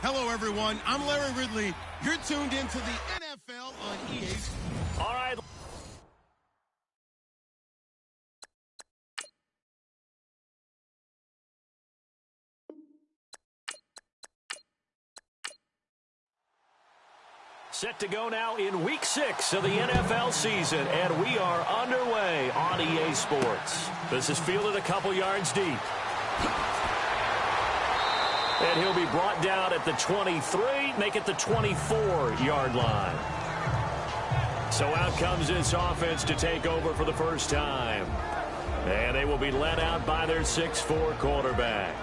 Hello, everyone. I'm Larry Ridley. You're tuned into the NFL on EA Sports. All right. Set to go now in Week 6 of the NFL season, and we are underway on EA Sports. This is fielded a couple yards deep. And he'll be brought down at the 23, make it the 24-yard line. So out comes this offense to take over for the first time. And they will be led out by their 6'4" quarterback.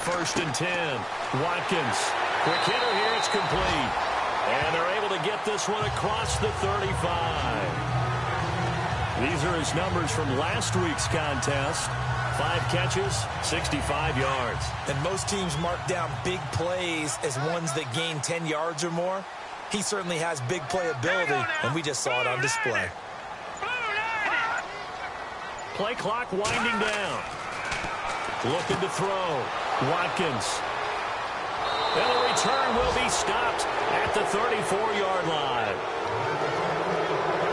First and 10. Watkins. Quick hitter here. It's complete. And they're able to get this one across the 35. These are his numbers from last week's contest. 5 catches, 65 yards. And most teams mark down big plays as ones that gain 10 yards or more. He certainly has big playability, and we just saw it on display. Play clock winding down. Looking to throw. Watkins. And the return will be stopped at the 34-yard line.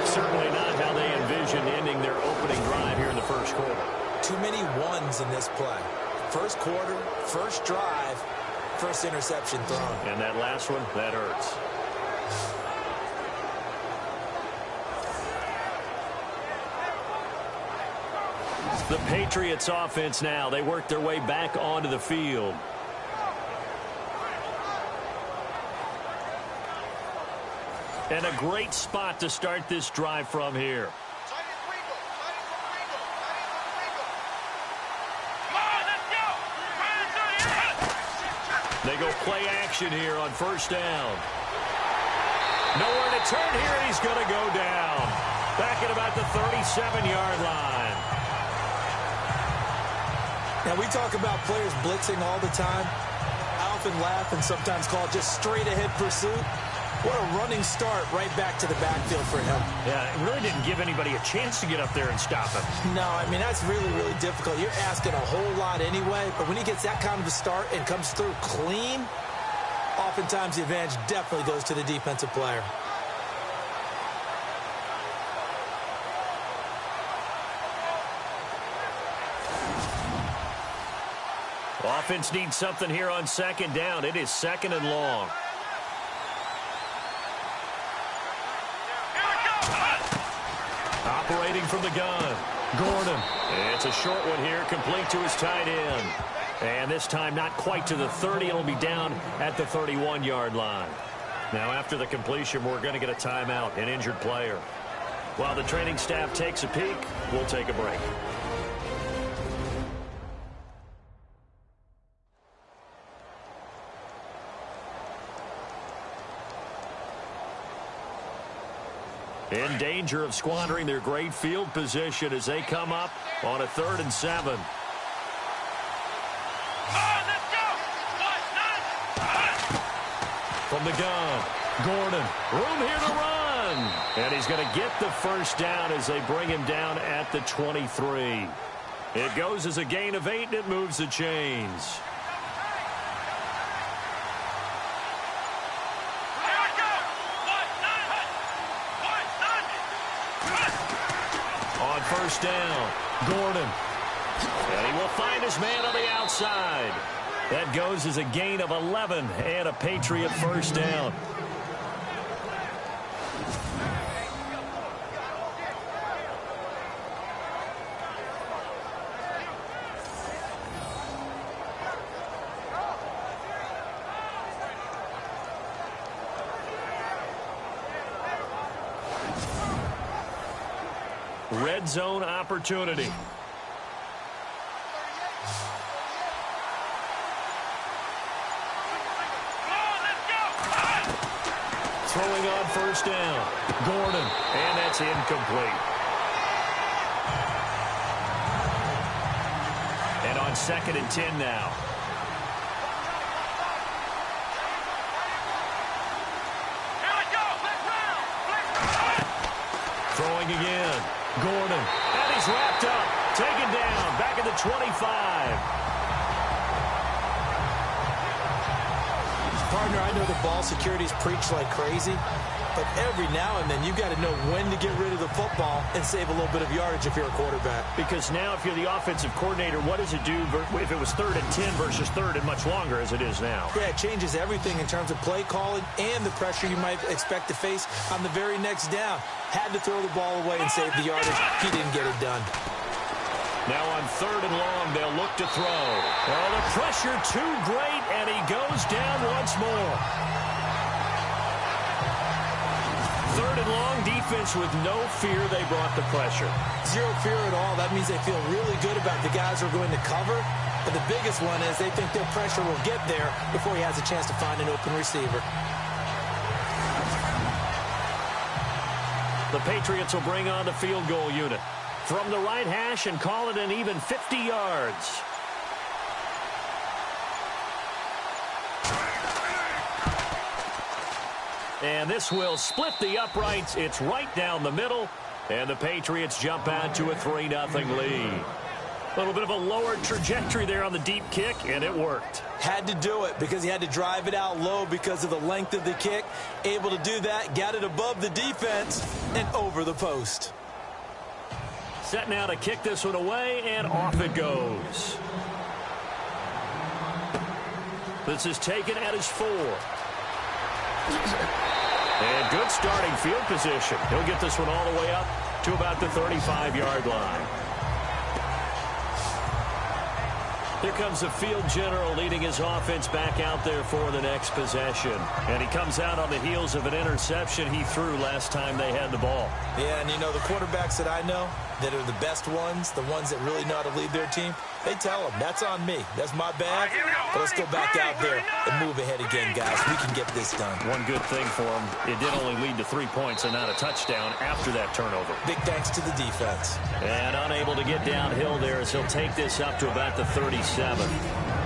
Certainly not how they envisioned ending their opening drive here in the first quarter. Too many ones in this play. First quarter, first drive, first interception thrown. And that last one, that hurts. The Patriots offense now. They work their way back onto the field. And a great spot to start this drive from here. They go play action here on first down. Nowhere to turn here, and he's going to go down. Back at about the 37-yard line. Now, we talk about players blitzing all the time. I often laugh and sometimes call it just straight-ahead pursuit. What a running start right back to the backfield for him. Yeah, it really didn't give anybody a chance to get up there and stop him. No, I mean, that's really, really difficult. You're asking a whole lot anyway, but when he gets that kind of a start and comes through clean, oftentimes the advantage definitely goes to the defensive player. Offense needs something here on second down. It is second and long. Operating from the gun. Gordon. It's a short one here, complete to his tight end. And this time not quite to the 30. It'll be down at the 31-yard line. Now after the completion, we're going to get a timeout, an injured player. While the training staff takes a peek, we'll take a break. In danger of squandering their great field position as they come up on a 3rd and 7. From the gun, Gordon, room here to run. And he's going to get the first down as they bring him down at the 23. It goes as a gain of 8, and it moves the chains. First down, Gordon. And he will find his man on the outside. That goes as a gain of 11 and a Patriot first down. Red zone opportunity. Throwing on first down. Gordon. And that's incomplete. And on 2nd and 10 now. Throwing again. Gordon. And he's wrapped up. Taken down. Back at the 25. Partner, I know the ball security is preached like crazy, but every now and then you've got to know when to get rid of the football and save a little bit of yardage if you're a quarterback. Because now if you're the offensive coordinator, what does it do if it was 3rd and 10 versus 3rd and much longer as it is now? Yeah, it changes everything in terms of play calling and the pressure you might expect to face on the very next down. Had to throw the ball away and save the yardage. He didn't get it done. Now on 3rd and long, they'll look to throw. Oh, the pressure too great, and he goes down once more. 3rd and long, defense with no fear. They brought the pressure. Zero fear at all. That means they feel really good about the guys who are going to cover. But the biggest one is they think their pressure will get there before he has a chance to find an open receiver. The Patriots will bring on the field goal unit from the right hash and call it an even 50 yards. And this will split the uprights. It's right down the middle, and the Patriots jump out to a 3-0 lead. A little bit of a lower trajectory there on the deep kick, and it worked. Had to do it because he had to drive it out low because of the length of the kick. Able to do that, got it above the defense, and over the post. Set now to kick this one away, and off it goes. This is taken at his 4. And good starting field position. He'll get this one all the way up to about the 35-yard line. Here comes the field general leading his offense back out there for the next possession. And he comes out on the heels of an interception he threw last time they had the ball. Yeah, and you know, the quarterbacks that I know that are the best ones, the ones that really know how to lead their team, they tell them, that's on me. That's my bad. But let's go back out there and move ahead again, guys. We can get this done. One good thing for him, it did only lead to 3 points and not a touchdown after that turnover. Big thanks to the defense. And unable to get downhill there as he'll take this up to about the 37.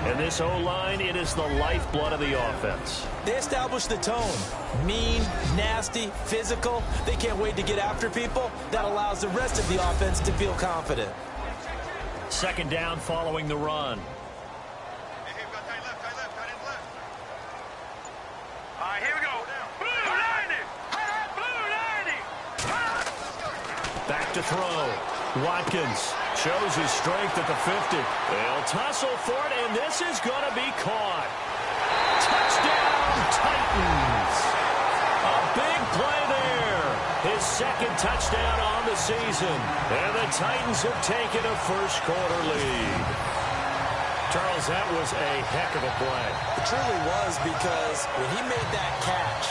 And this O-line, it is the lifeblood of the offense. They established the tone. Mean, nasty, physical. They can't wait to get after people. That allows the rest of the offense to feel confident. 2nd down following the run. Here we go. Blue 90. Blue 90. Back to throw. Watkins shows his strength at the 50. They'll tussle for it, and this is going to be caught. Touchdown, Titans. A big play there. His 2nd touchdown on the season. And the Titans have taken a first-quarter lead. Charles, that was a heck of a play. It truly was, because when he made that catch,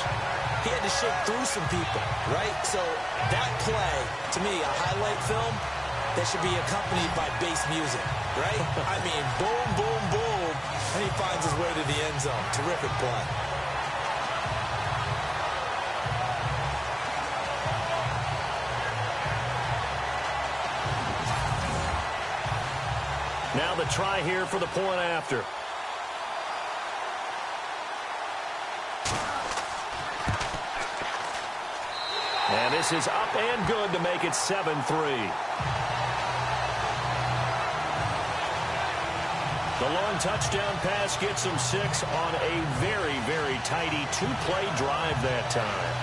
he had to shake through some people, right? So that play, to me, a highlight film that should be accompanied by bass music, right? I mean, boom, boom, boom, and he finds his way to the end zone. Terrific play. Now the try here for the point after. And this is up and good to make it 7-3. The long touchdown pass gets them 6 on a very, very tidy 2-play drive that time.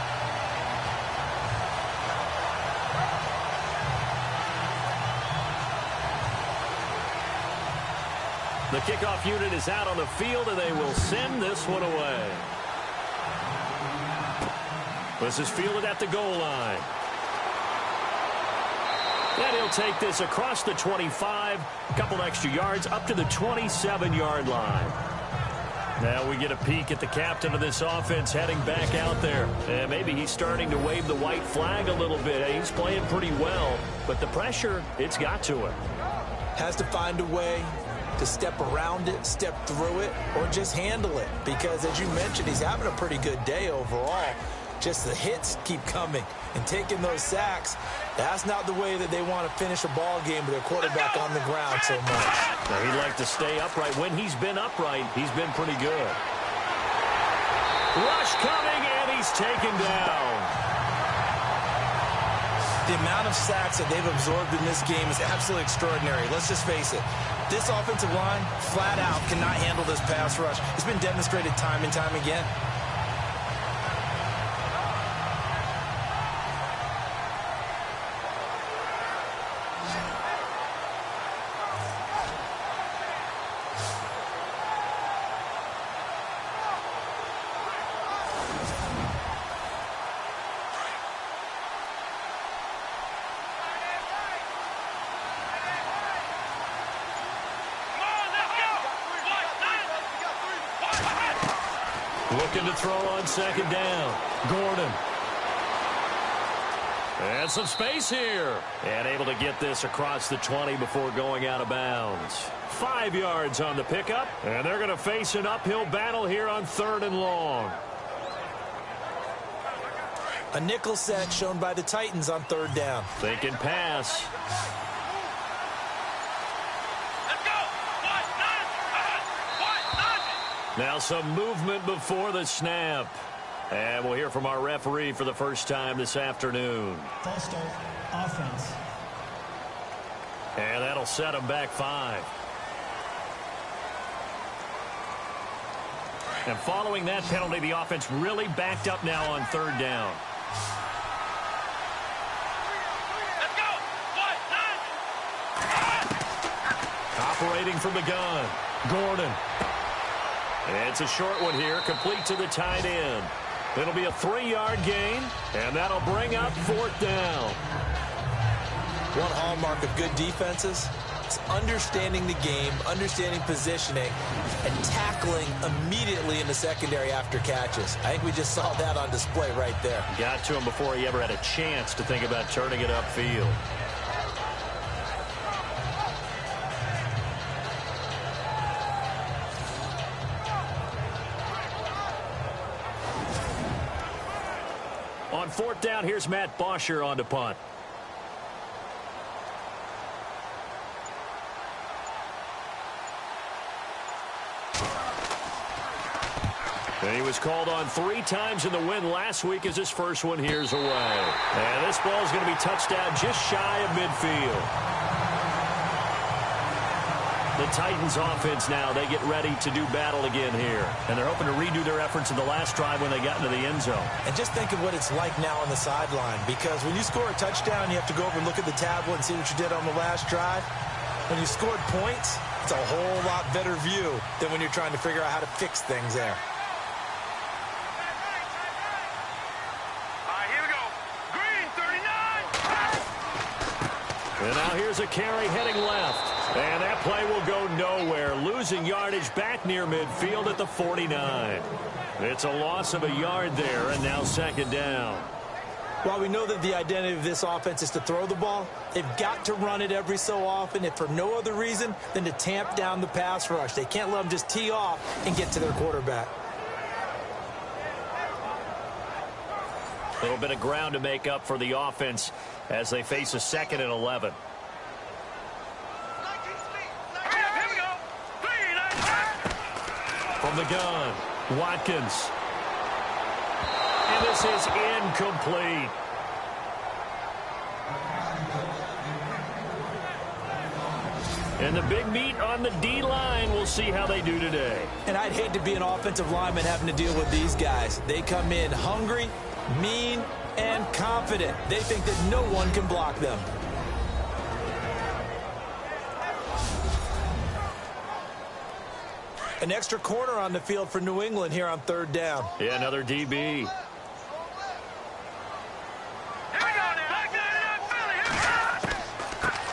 The kickoff unit is out on the field, and they will send this one away. This is fielded at the goal line. And he'll take this across the 25, a couple extra yards, up to the 27-yard line. Now we get a peek at the captain of this offense heading back out there. And maybe he's starting to wave the white flag a little bit. He's playing pretty well, but the pressure, it's got to him. Has to find a way to step around it, step through it, or just handle it. Because, as you mentioned, he's having a pretty good day overall. Just the hits keep coming and taking those sacks. That's not the way that they want to finish a ball game with their quarterback on the ground so much. Now, he'd like to stay upright. When he's been upright, he's been pretty good. Rush coming, and he's taken down. The amount of sacks that they've absorbed in this game is absolutely extraordinary. Let's just face it. This offensive line, flat out, cannot handle this pass rush. It's been demonstrated time and time again. Looking to throw on second down. Gordon. And some space here. And able to get this across the 20 before going out of bounds. 5 yards on the pickup. And they're going to face an uphill battle here on 3rd and long. A nickel set shown by the Titans on 3rd down. Thinking pass. Now some movement before the snap. And we'll hear from our referee for the first time this afternoon. False start, offense. And that'll set them back 5. And following that penalty, the offense really backed up now on 3rd down. Operating from the gun, Gordon. It's a short one here, complete to the tight end. It'll be a 3-yard gain, and that'll bring up 4th down. One hallmark of good defenses is understanding the game, understanding positioning, and tackling immediately in the secondary after catches. I think we just saw that on display right there. Got to him before he ever had a chance to think about turning it upfield. On 4th down, here's Matt Bosher on to punt. And he was called on 3 times in the win last week as his first one here's away. And this ball is going to be touched down just shy of midfield. The Titans offense now, they get ready to do battle again here. And they're hoping to redo their efforts in the last drive when they got into the end zone. And just think of what it's like now on the sideline, because when you score a touchdown, you have to go over and look at the tablet and see what you did on the last drive. When you scored points, it's a whole lot better view than when you're trying to figure out how to fix things there. Here we go. Green, 39. And now here's a carry heading left. And that play will go nowhere, losing yardage back near midfield at the 49. It's a loss of a yard there, and now 2nd down. While we know that the identity of this offense is to throw the ball, they've got to run it every so often, if for no other reason than to tamp down the pass rush. They can't let them just tee off and get to their quarterback. A little bit of ground to make up for the offense as they face a 2nd and 11. From the gun, Watkins. And this is incomplete. And the big meat on the D-line, we'll see how they do today. And I'd hate to be an offensive lineman having to deal with these guys. They come in hungry, mean, and confident. They think that no one can block them. An extra corner on the field for New England here on 3rd down. Yeah, another DB.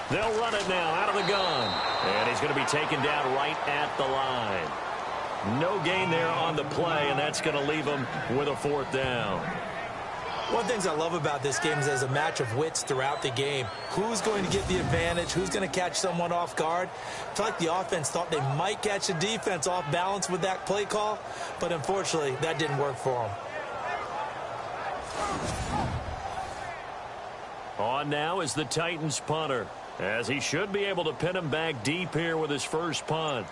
They'll run it now out of the gun. And he's going to be taken down right at the line. No gain there on the play, and that's going to leave him with a 4th down. One of the things I love about this game is there's a match of wits throughout the game. Who's going to get the advantage? Who's going to catch someone off guard? I feel like the offense thought they might catch the defense off balance with that play call, but unfortunately, that didn't work for them. On now is the Titans punter, as he should be able to pin him back deep here with his first punt.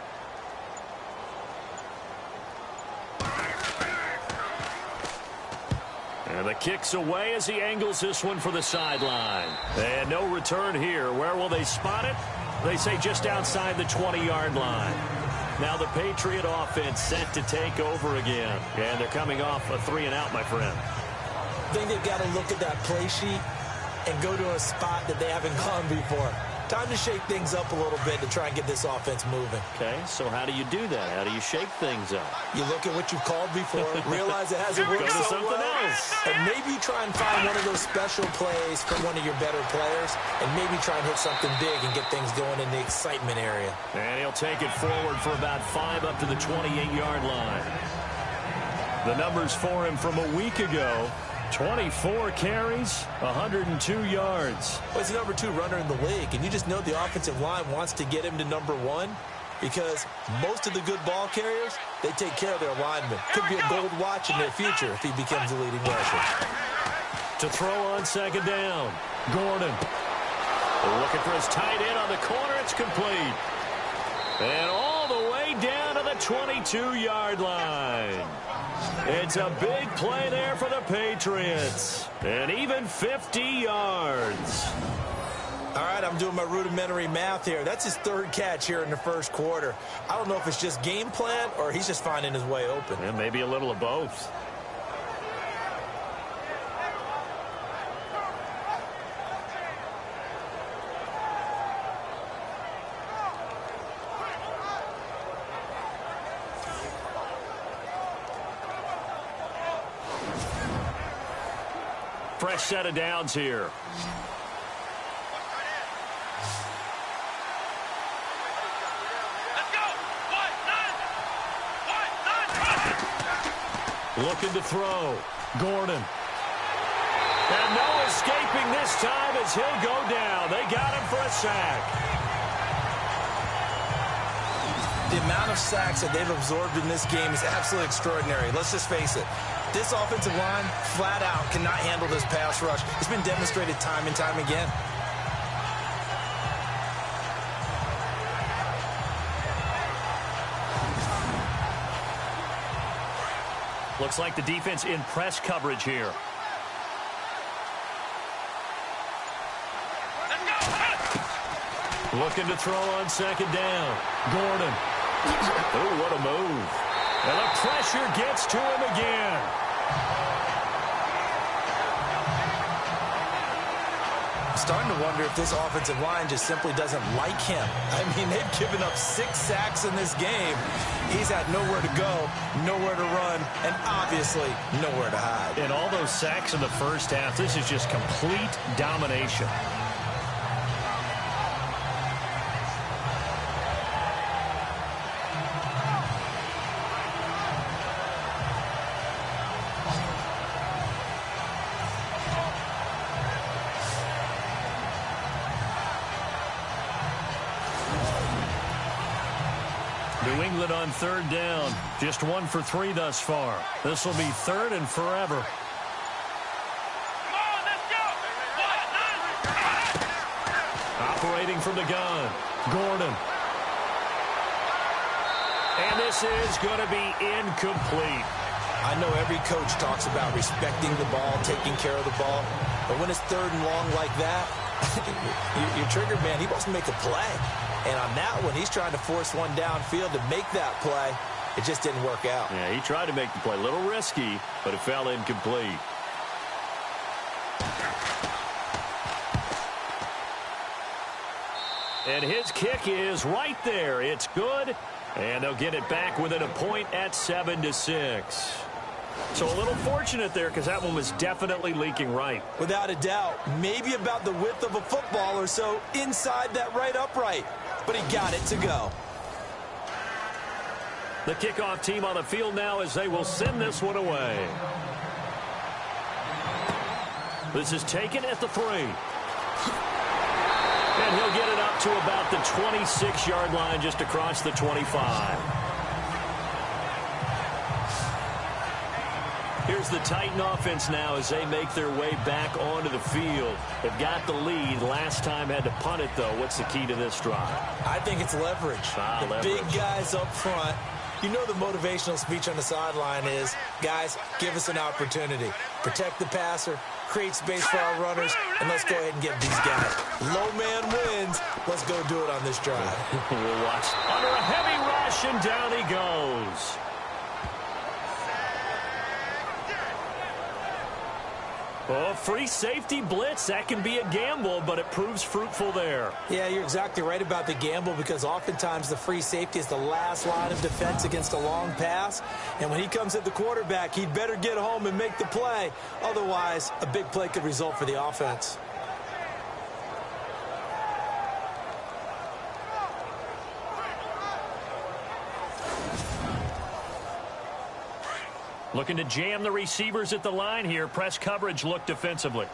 And the kick's away as he angles this one for the sideline. And no return here. Where will they spot it? They say just outside the 20-yard line. Now the Patriot offense set to take over again. And they're coming off a 3-and-out, my friend. I think they've got to look at that play sheet and go to a spot that they haven't gone before. Time to shake things up a little bit to try and get this offense moving. Okay, so how do you do that? How do you shake things up? You look at what you've called before, realize it hasn't worked Go to so something well, else. and maybe try and find one of those special plays from one of your better players, and maybe try and hit something big and get things going in the excitement area. And he'll take it forward for about 5 up to the 28-yard line. The numbers for him from a week ago: 24 carries, 102 yards. Well, he's the number 2 runner in the league, and you just know the offensive line wants to get him to number 1 because most of the good ball carriers, they take care of their linemen. Could be a gold watch in their future if he becomes a leading rusher. To throw on second down, Gordon. Looking for his tight end on the corner. It's complete. And all the way down to the 22-yard line. It's a big play there for the Patriots. And even 50 yards. All right, I'm doing my rudimentary math here. That's his 3rd catch here in the first quarter. I don't know if it's just game plan or he's just finding his way open. And maybe a little of both. Fresh set of downs here. Let's go. Looking to throw. Gordon. And no escaping this time as he'll go down. They got him for a sack. The amount of sacks that they've absorbed in this game is absolutely extraordinary. Let's just face it. This offensive line, flat out, cannot handle this pass rush. It's been demonstrated time and time again. Looks like the defense in press coverage here. Looking to throw on second down. Gordon. Oh, what a move. And the pressure gets to him again. I'm starting to wonder if this offensive line just simply doesn't like him. I mean, they've given up 6 sacks in this game. He's had nowhere to go, nowhere to run, and obviously nowhere to hide. And all those sacks in the first half, this is just complete domination. New England on third down. Just 1 for 3 thus far. This will be 3rd and forever. Come on, let's go. Operating from the gun. Gordon. And this is going to be incomplete. I know every coach talks about respecting the ball, taking care of the ball, but when it's 3rd and long like that, you're triggered, man. He wants to make a play. And on that one, he's trying to force one downfield to make that play. It just didn't work out. Yeah, he tried to make the play. A little risky, but it fell incomplete. And his kick is right there. It's good. And they'll get it back within a point at 7-6. So a little fortunate there because that one was definitely leaking right. Without a doubt, maybe about the width of a football or so inside that right upright. But he got it to go. The kickoff team on the field now as they will send this one away. This is taken at the 3. And he'll get it up to about the 26-yard line just across the 25. Here's the Titan offense now as they make their way back onto the field. They've got the lead. Last time had to punt it, though. What's the key to this drive? I think it's leverage. Leverage. Big guys up front You know the motivational speech on the sideline is, guys, give us an opportunity. Protect the passer, create space for our runners, and let's go ahead and get these guys. Low man wins. Let's go do it on this drive. We'll watch. Under a heavy rush, and down he goes. Oh, free safety blitz. That can be a gamble, but it proves fruitful there. Yeah, you're exactly right about the gamble because oftentimes the free safety is the last line of defense against a long pass. And when he comes at the quarterback, he'd better get home and make the play. Otherwise, a big play could result for the offense. Looking to jam the receivers at the line here. Press coverage look defensively.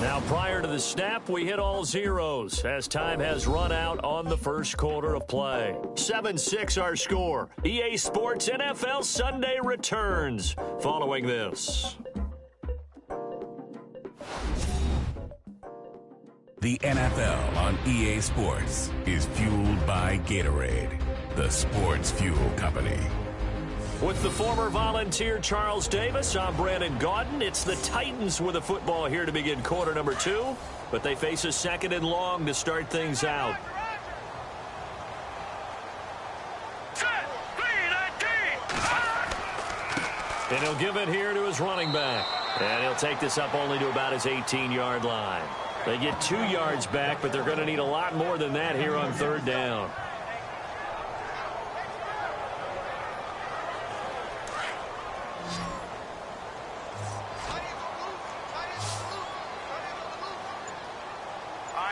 Now, prior to the snap, we hit all zeros as time has run out on the first quarter of play. 7-6 our score. EA Sports NFL Sunday returns following this. The NFL on EA Sports is fueled by Gatorade, the sports fuel company. With the former Volunteer Charles Davis, I'm Brandon Gaudin. It's the Titans with a football here to begin quarter number 2, but they face a second and long to start things out. And he'll give it here to his running back. And he'll take this up only to about his 18-yard line. They get 2 yards back, but they're going to need a lot more than that here on third down.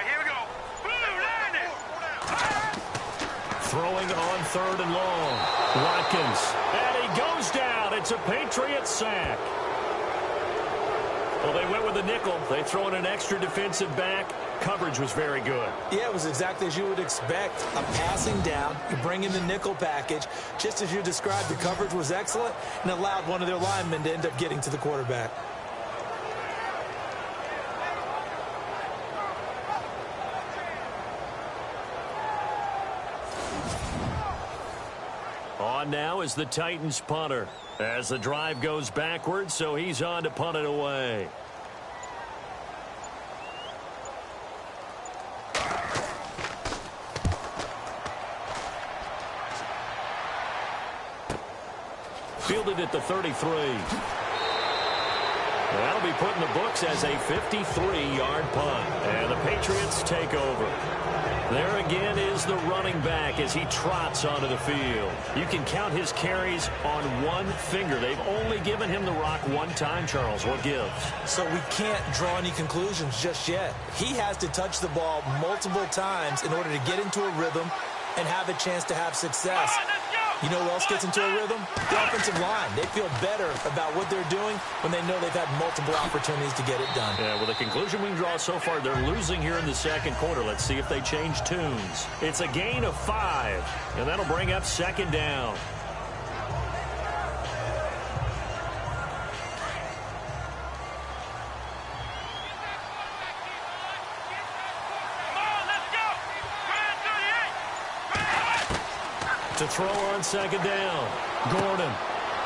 Here we go. Throwing on third and long. Watkins. And he goes down. It's a Patriots sack. Well, they went with a nickel. They throw in an extra defensive back. Coverage was very good. Yeah, it was exactly as you would expect. A passing down. You bring in the nickel package. Just as you described, the coverage was excellent and allowed one of their linemen to end up getting to the quarterback. On now is the Titans punter. As the drive goes backwards, so he's on to punt it away. Fielded at the 33. That'll be put in the books as a 53-yard punt. And the Patriots take over. There again is the running back as he trots onto the field. You can count his carries on one finger. They've only given him the rock one time, Charles. What gives? So we can't draw any conclusions just yet. He has to touch the ball multiple times in order to get into a rhythm and have a chance to have success. You know who else gets into a rhythm? The offensive line. They feel better about what they're doing when they know they've had multiple opportunities to get it done. Yeah, well, the conclusion we can draw so far, they're losing here in the second quarter. Let's see if they change tunes. It's a gain of 5, and that'll bring up second down. To throw on second down. Gordon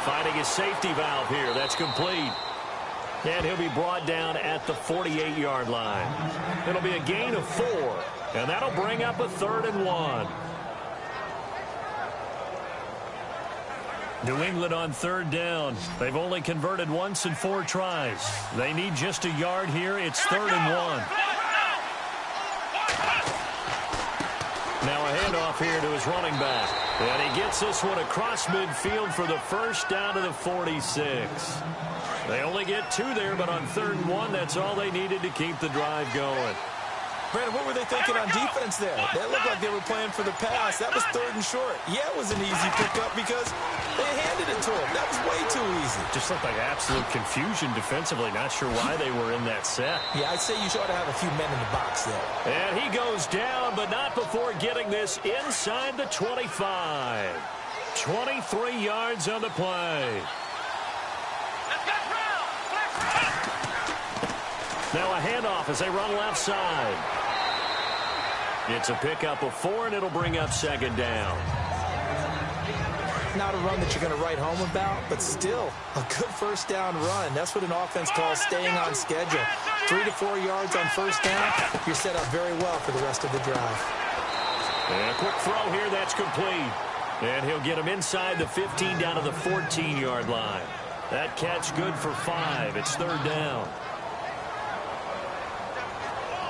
finding his safety valve here. That's complete. And he'll be brought down at the 48-yard line. It'll be a gain of 4. And that'll bring up a 3rd and 1. New England on third down. They've only converted once in 4 tries. They need just a yard here. It's 3rd and 1. Now a handoff here to his running back. And he gets this one across midfield for the first down to the 46. They only get 2 there, but on 3rd and 1, that's all they needed to keep the drive going. Brandon, what were they thinking on defense there? They looked like they were playing for the pass. That was 3rd and short. Yeah, it was an easy pickup because they handed it to him. That was way too easy. Just looked like absolute confusion defensively. Not sure why they were in that set. Yeah, I'd say you ought to have a few men in the box there. And he goes down, but not before getting this inside the 25. 23 yards on the play. Now a handoff as they run left side. It's a pickup of 4, and it'll bring up second down. Not a run that you're going to write home about, but still a good first down run. That's what an offense calls staying on schedule. 3 to 4 yards on first down, you're set up very well for the rest of the drive. And a quick throw here, that's complete. And he'll get him inside the 15 down to the 14-yard line. That catch good for 5. It's third down.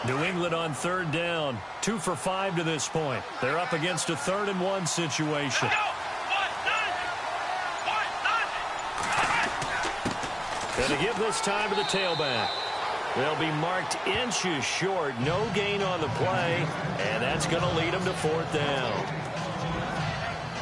New England on third down. 2 for 5 to this point. They're up against a 3rd-and-1 situation. Going to give this time to the tailback. They'll be marked inches short. No gain on the play, and that's going to lead them to 4th down.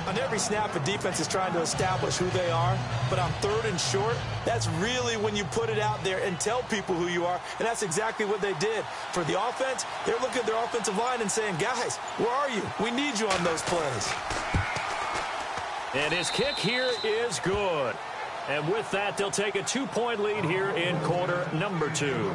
On every snap, a defense is trying to establish who they are, but on 3rd and short, that's really when you put it out there and tell people who you are, and that's exactly what they did. For the offense, they're looking at their offensive line and saying, guys, where are you? We need you on those plays. And his kick here is good. And with that, they'll take a 2-point lead here in quarter number 2.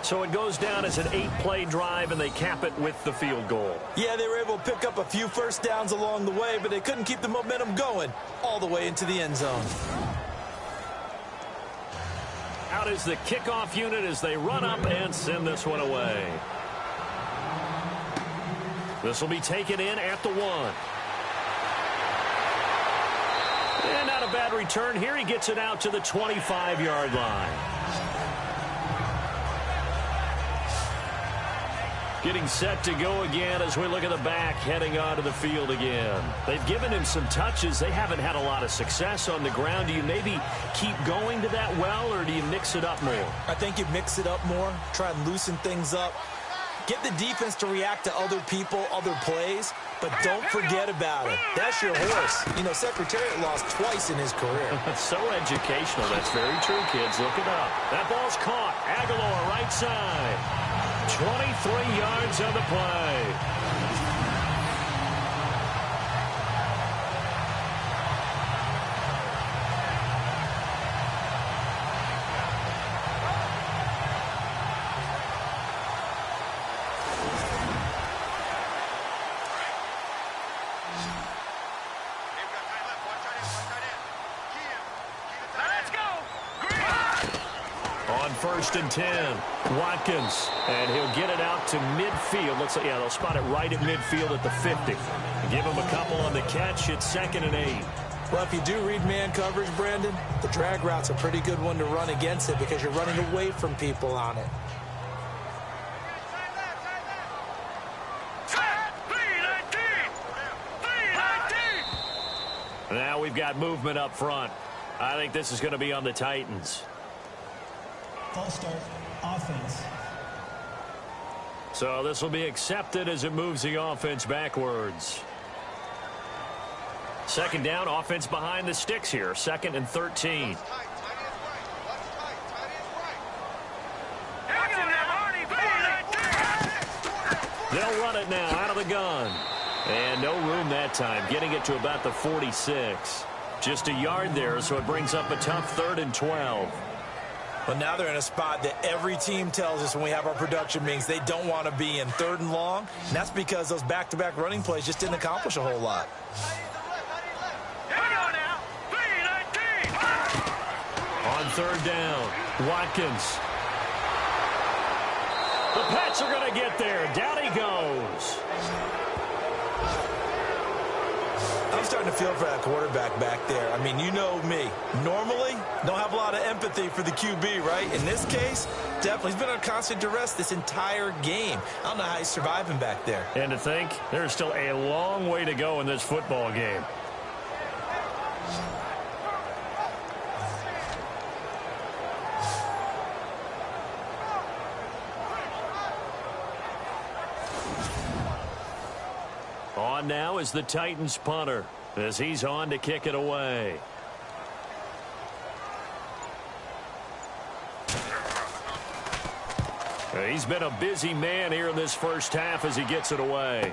So it goes down as an 8-play drive, and they cap it with the field goal. Yeah, they were able to pick up a few first downs along the way, but they couldn't keep the momentum going all the way into the end zone. Out is the kickoff unit as they run up and send this one away. This will be taken in at the 1. And not a bad return here. He gets it out to the 25-yard line. Getting set to go again as we look at the back heading onto the field again. They've given him some touches. They haven't had a lot of success on the ground. Do you maybe keep going to that well, or do you mix it up more? I think you mix it up more, try and loosen things up. Get the defense to react to other people, other plays, but don't forget about it. That's your horse. You know, Secretariat lost twice in his career. So educational. That's very true, kids. Look it up. That ball's caught. Aguilar, right side. 23 yards on the play. First and 10. Watkins, and he'll get it out to midfield. Looks like, yeah, they'll spot it right at midfield at the 50. Give him a couple on the catch. It's 2nd and 8. Well, if you do read man coverage, Brandon, the drag route's a pretty good one to run against it because you're running away from people on it. Now we've got movement up front. I think this is going to be on the Titans. False start, offense. So this will be accepted as it moves the offense backwards. 2nd down, offense behind the sticks here. 2nd and 13. They'll run it now out of the gun. And no room that time, getting it to about the 46. Just a yard there, so it brings up a tough 3rd and 12. But now they're in a spot that every team tells us when we have our production meetings they don't want to be in, 3rd and long. And that's because those back-to-back running plays just didn't accomplish a whole lot. On 3rd down, Watkins. The Pats are going to get there. Down he goes. I'm starting to feel for that quarterback back there. I mean, you know me. Normally, don't have a lot of empathy for the QB, right? In this case, definitely. He's been on constant duress this entire game. I don't know how he's surviving back there. And to think, there's still a long way to go in this football game. On now is the Titans punter as he's on to kick it away. He's been a busy man here in this first half as he gets it away.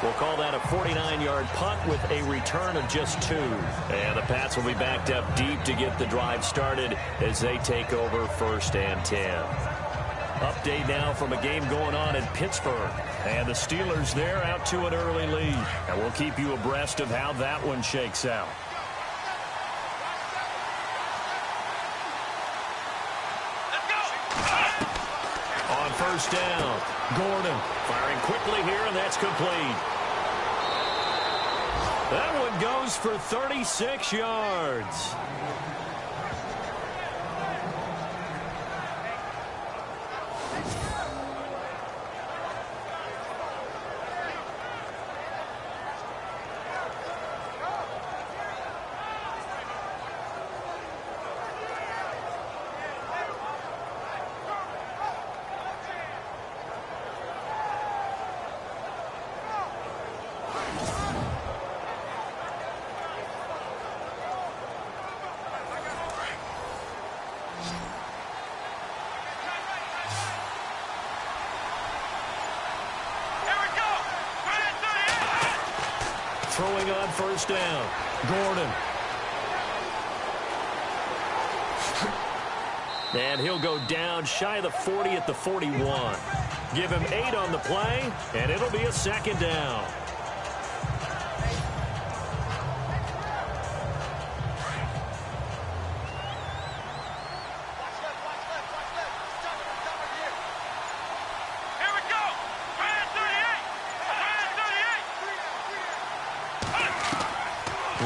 We'll call that a 49-yard punt with a return of just 2. And the Pats will be backed up deep to get the drive started as they take over 1st and 10. Update now from a game going on in Pittsburgh. And the Steelers there out to an early lead. And we'll keep you abreast of how that one shakes out. On first down, Gordon firing quickly here, and that's complete. That one goes for 36 yards. Throwing on first down, Gordon. And he'll go down shy of the 40 at the 41. Give him 8 on the play, and it'll be a second down.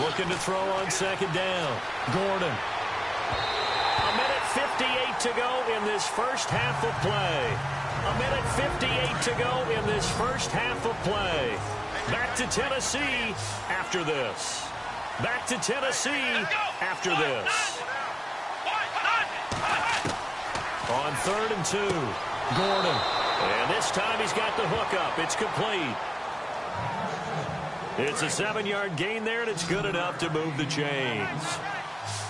Looking to throw on second down. Gordon. A minute 58 to go in this first half of play. A minute 58 to go in this first half of play. Back to Tennessee after this. Back to Tennessee after this. On 3rd and 2. Gordon. And this time he's got the hook up. It's complete. It's a 7-yard gain there, and it's good enough to move the chains.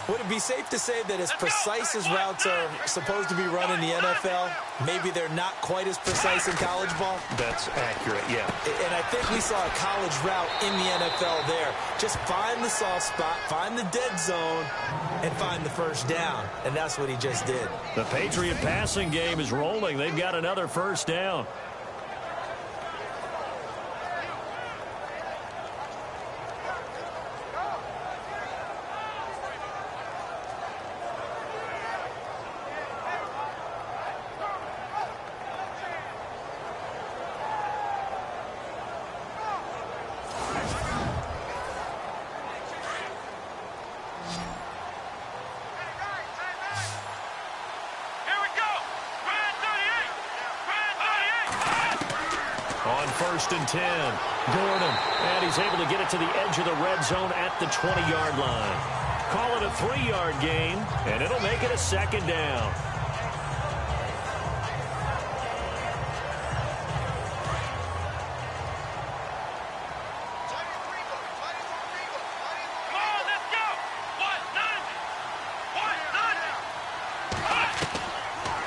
Would it be safe to say that as precise as routes are supposed to be run in the NFL, maybe they're not quite as precise in college ball? That's accurate, yeah. And I think we saw a college route in the NFL there. Just find the soft spot, find the dead zone, and find the first down. And that's what he just did. The Patriot passing game is rolling. They've got another first down. On 1st and 10, Gordon, and he's able to get it to the edge of the red zone at the 20-yard line. Call it a 3-yard gain, and it'll make it a second down.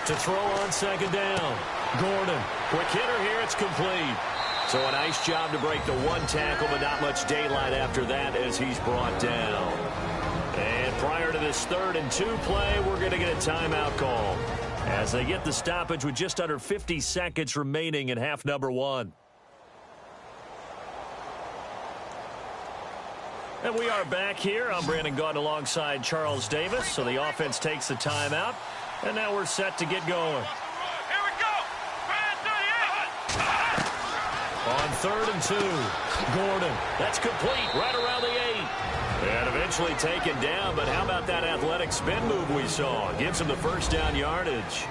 To throw on second down. Gordon, quick hitter here, it's complete. So a nice job to break the one tackle, but not much daylight after that as he's brought down. And prior to this 3rd and 2 play, we're going to get a timeout call as they get the stoppage with just under 50 seconds remaining in half number 1. And we are back here. I'm Brandon Gaudin alongside Charles Davis. So the offense takes the timeout. And now we're set to get going. Here we go. On 3rd and 2, Gordon. That's complete right around the 8. And eventually taken down, but how about that athletic spin move we saw? Gives him the first down yardage.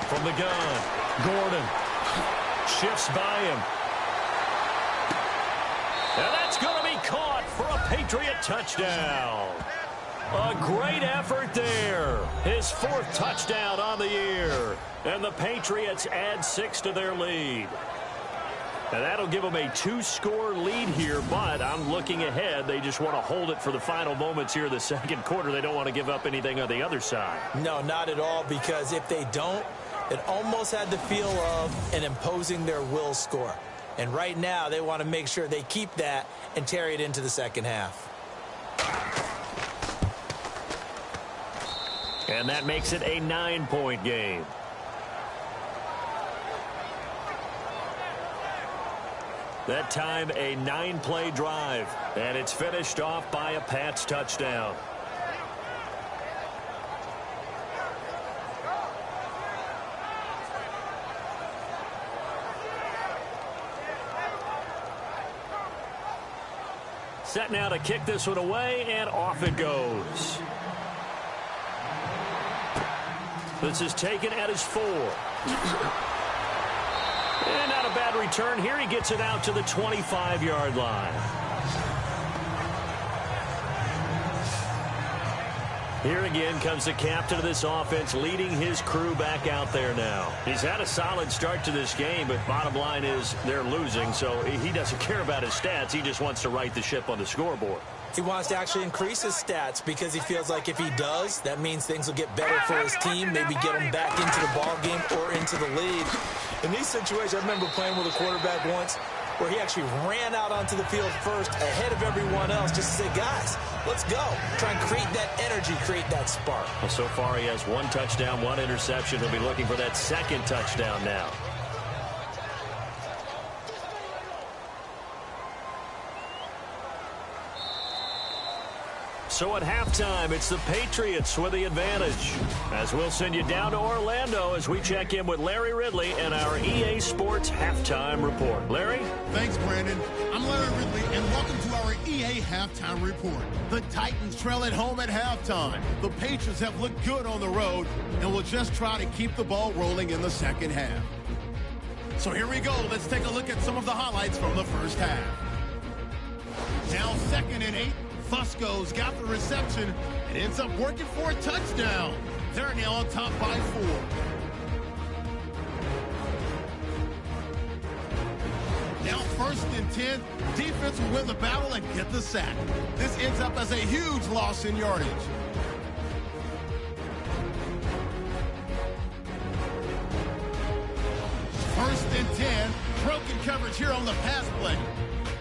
From the gun, Gordon shifts by him. And that's going to be caught for a Patriot touchdown. A great effort there. His 4th touchdown on the year. And the Patriots add 6 to their lead. And that'll give them a 2-score lead here, but I'm looking ahead. They just want to hold it for the final moments here of the second quarter. They don't want to give up anything on the other side. No, not at all, because if they don't, it almost had the feel of an imposing their will score. And right now, they want to make sure they keep that and carry it into the second half. And that makes it a 9-point game. That time, a 9-play drive. And it's finished off by a Pats touchdown. Set now to kick this one away, and off it goes. This is taken at his 4. And not a bad return here. He gets it out to the 25-yard line. Here again comes the captain of this offense, leading his crew back out there now. He's had a solid start to this game, but bottom line is they're losing, so he doesn't care about his stats. He just wants to right the ship on the scoreboard. He wants to actually increase his stats because he feels like if he does, that means things will get better for his team, maybe get him back into the ball game or into the lead. In these situations, I remember playing with a quarterback once where he actually ran out onto the field first ahead of everyone else just to say, guys, let's go. Try and create that energy, create that spark. Well, so far he has 1 touchdown, 1 interception. He'll be looking for that second touchdown now. So at halftime, it's the Patriots with the advantage. As we'll send you down to Orlando as we check in with Larry Ridley and our EA Sports Halftime Report. Larry? Thanks, Brandon. I'm Larry Ridley, and welcome to our EA Halftime Report. The Titans trail at home at halftime. The Patriots have looked good on the road and will just try to keep the ball rolling in the second half. So here we go. Let's take a look at some of the highlights from the first half. Now 2nd and 8. Fusco's got the reception and ends up working for a touchdown. They're now on top by 4. Now 1st and 10. Defense will win the battle and get the sack. This ends up as a huge loss in yardage. First and 10. Broken coverage here on the pass play.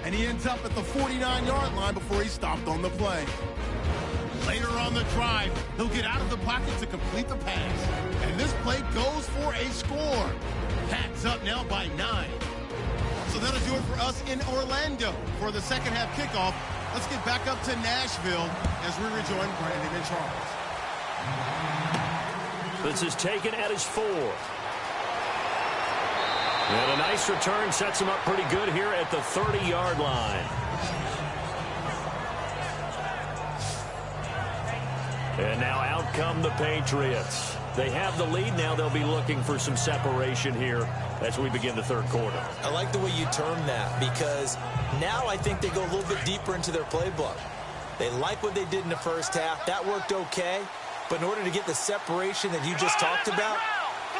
And he ends up at the 49-yard line before he stopped on the play. Later on the drive, he'll get out of the pocket to complete the pass. And this play goes for a score. Pats up now by 9. So that'll do it for us in Orlando for the second half kickoff. Let's get back up to Nashville as we rejoin Brandon and Charles. This is taken at his 4. And a nice return sets him up pretty good here at the 30-yard line. And now out come the Patriots. They have the lead now. They'll be looking for some separation here as we begin the third quarter. I like the way you term that because now I think they go a little bit deeper into their playbook. They like what they did in the first half. That worked okay. But in order to get the separation that you just talked about,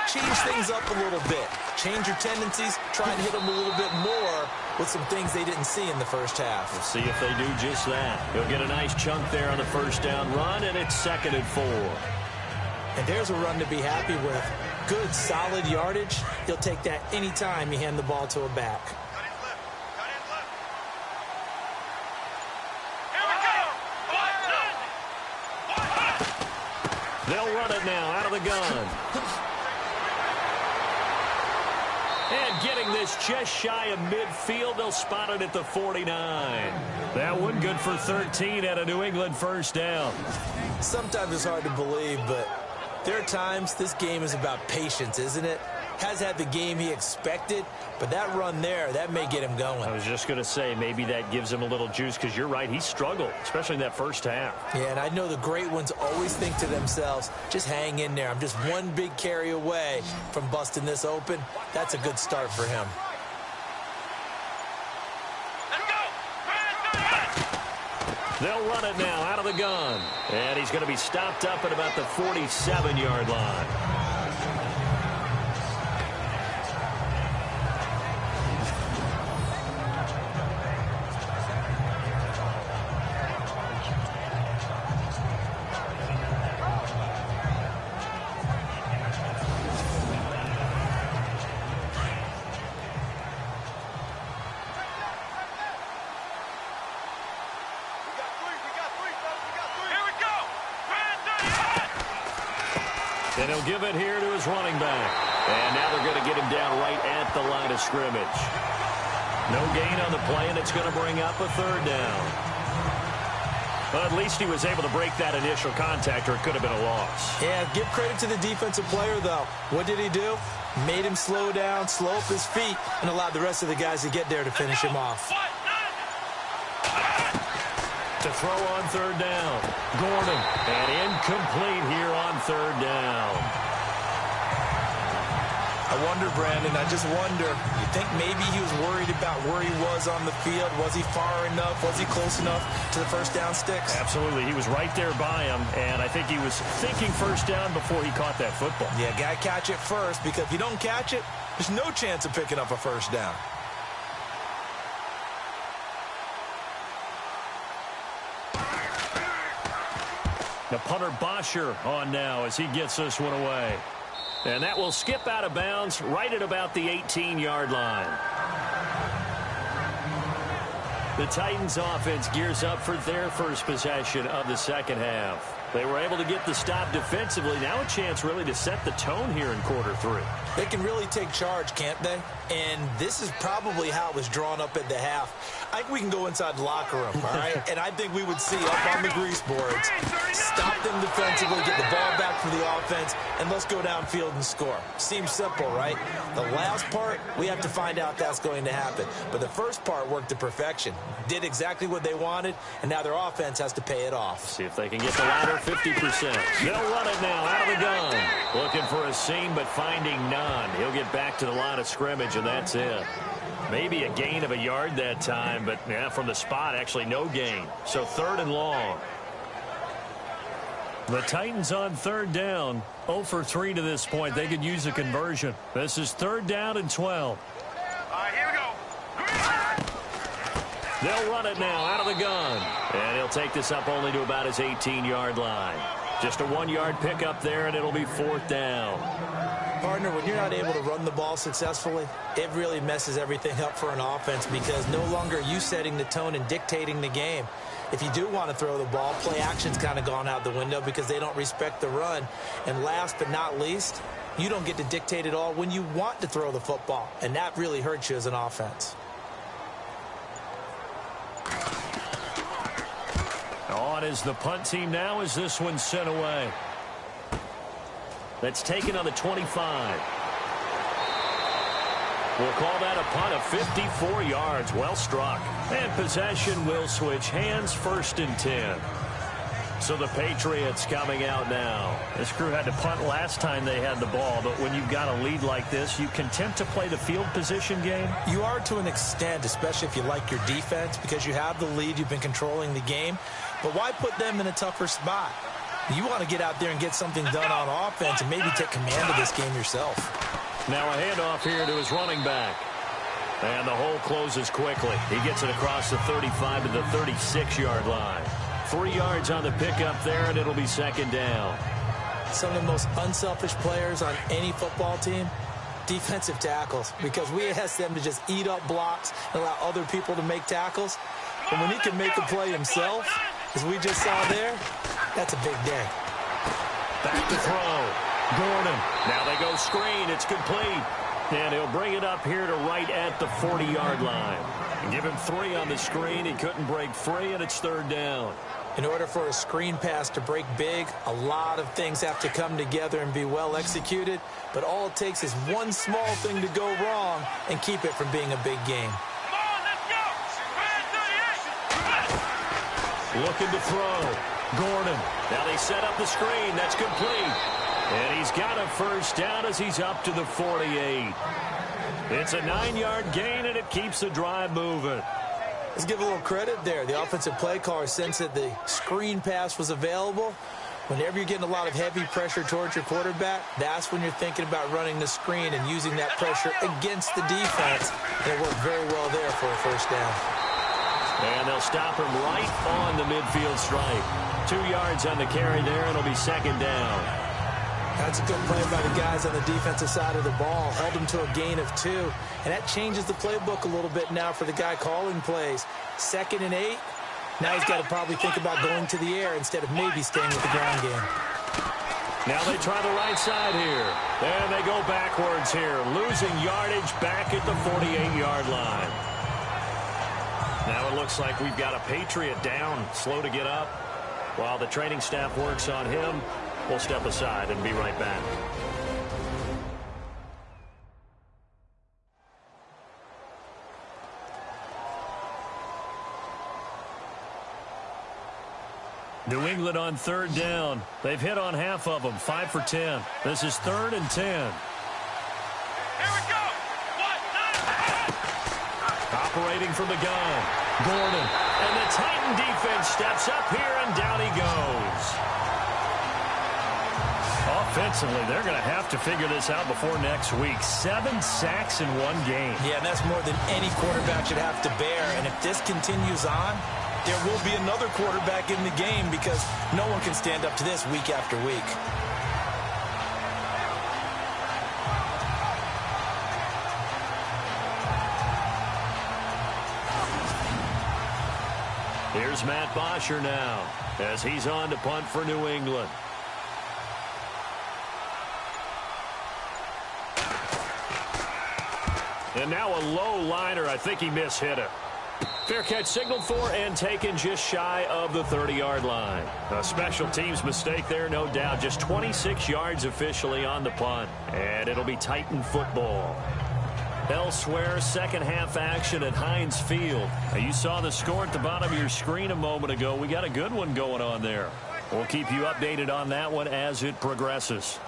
change things up a little bit. Change your tendencies. Try and hit them a little bit more with some things they didn't see in the first half. We'll see if they do just that. He'll get a nice chunk there on the first down run, and it's 2nd and 4. And there's a run to be happy with. Good, solid yardage. He'll take that anytime you hand the ball to a back. They'll run it now out of the gun. And getting this just shy of midfield, they'll spot it at the 49. That one good for 13 at a New England first down. Sometimes it's hard to believe, but there are times this game is about patience, isn't it? Has had the game he expected, but that run there, that may get him going. I was just going to say, maybe that gives him a little juice because you're right, he struggled, especially in that first half. Yeah, and I know the great ones always think to themselves, just hang in there. I'm just one big carry away from busting this open. That's a good start for him. They'll run it now out of the gun. And he's going to be stopped up at about the 47-yard line. And he'll give it here to his running back. And now they're going to get him down right at the line of scrimmage. No gain on the play, and it's going to bring up a third down. But at least he was able to break that initial contact, or it could have been a loss. Yeah, give credit to the defensive player, though. What did he do? Made him slow down, slow up his feet, and allowed the rest of the guys to get there to finish him off. To throw on third down. Gordon. And incomplete here on third down. I wonder, Brandon, I just wonder, you think maybe he was worried about where he was on the field? Was he far enough? Was he close enough to the first down sticks? Absolutely. He was right there by him, and I think he was thinking first down before he caught that football. Yeah, got to catch it first, because if you don't catch it, there's no chance of picking up a first down. The punter Bosher on now as he gets this one away. And that will skip out of bounds right at about the 18-yard line. The Titans offense gears up for their first possession of the second half. They were able to get the stop defensively. Now a chance really to set the tone here in quarter three. They can really take charge, can't they? And this is probably how it was drawn up at the half. I think we can go inside the locker room, all right? And I think we would see up on the grease boards, stop them defensively, get the ball back for the offense, and let's go downfield and score. Seems simple, right? The last part, we have to find out that's going to happen. But the first part worked to perfection. Did exactly what they wanted, and now their offense has to pay it off. See if they can get the latter 50%. They'll run it now out of the gun. Looking for a seam, but finding none. He'll get back to the line of scrimmage, and that's it. Maybe a gain of a yard that time, but yeah, from the spot, actually no gain. So third and long. The Titans on third down, 0 for 3 to this point. They could use a conversion. This is third down and 12. All right, here we go. They'll run it now out of the gun. And he'll take this up only to about his 18-yard line. Just a 1-yard pickup there, and it'll be fourth down. Partner, when you're not able to run the ball successfully, it really messes everything up for an offense, because no longer are you setting the tone and dictating the game. If you do want to throw the ball, play action's kind of gone out the window because they don't respect the run. And last but not least, you don't get to dictate it all when you want to throw the football, and that really hurts you as an offense. On is the punt team now as this one's sent away. That's taken on the 25. We'll call that a punt of 54 yards. Well struck. And possession will switch hands, first and 10. So the Patriots coming out now. This crew had to punt last time they had the ball, but when you've got a lead like this, you content to play the field position game? You are to an extent, especially if you like your defense, because you have the lead, you've been controlling the game. But why put them in a tougher spot? You want to get out there and get something done on offense and maybe take command of this game yourself. Now a handoff here to his running back. And the hole closes quickly. He gets it across the 35 to the 36-yard line. 3 yards on the pickup there, and it'll be second down. Some of the most unselfish players on any football team, defensive tackles, because we ask them to just eat up blocks and allow other people to make tackles. But when he can make a play himself, as we just saw there, that's a big day. Back to throw. Gordon. Now they go screen. It's complete. And he'll bring it up here to right at the 40-yard line. And give him 3 on the screen. He couldn't break free, and it's third down. In order for a screen pass to break big, a lot of things have to come together and be well executed. But all it takes is one small thing to go wrong and keep it from being a big game. Looking to throw. Gordon. Now they set up the screen. That's complete. And he's got a first down as he's up to the 48. It's a 9-yard gain, and it keeps the drive moving. Let's give a little credit there. The offensive play caller sensed that the screen pass was available. Whenever you're getting a lot of heavy pressure towards your quarterback, that's when you're thinking about running the screen and using that pressure against the defense. And it worked very well there for a first down. And they'll stop him right on the midfield stripe. 2 yards on the carry there, and it'll be second down. That's a good play by the guys on the defensive side of the ball. Held them to a gain of 2. And that changes the playbook a little bit now for the guy calling plays. 2nd and 8. Now he's got to probably think about going to the air instead of maybe staying with the ground game. Now they try the right side here. And they go backwards here, losing yardage back at the 48-yard line. Now it looks like we've got a Patriot down, slow to get up. While the training staff works on him, we'll step aside and be right back. New England on 3rd down. They've hit on half of them, 5 for 10. This is 3rd and 10. Here we go. Operating from the gun. Gordon. And the Titan defense steps up here, and down he goes. Offensively, they're going to have to figure this out before next week. 7 sacks in one game. Yeah, and that's more than any quarterback should have to bear. And if this continues on, there will be another quarterback in the game because no one can stand up to this week after week. Here's Matt Bosher now as he's on to punt for New England. And now a low liner. I think he mishit it. Fair catch signaled for and taken just shy of the 30-yard line. A special teams mistake there, no doubt. Just 26 yards officially on the punt. And it'll be Titan football. Elsewhere, second half action at Heinz Field. Now, you saw the score at the bottom of your screen a moment ago. We got a good one going on there. We'll keep you updated on that one as it progresses.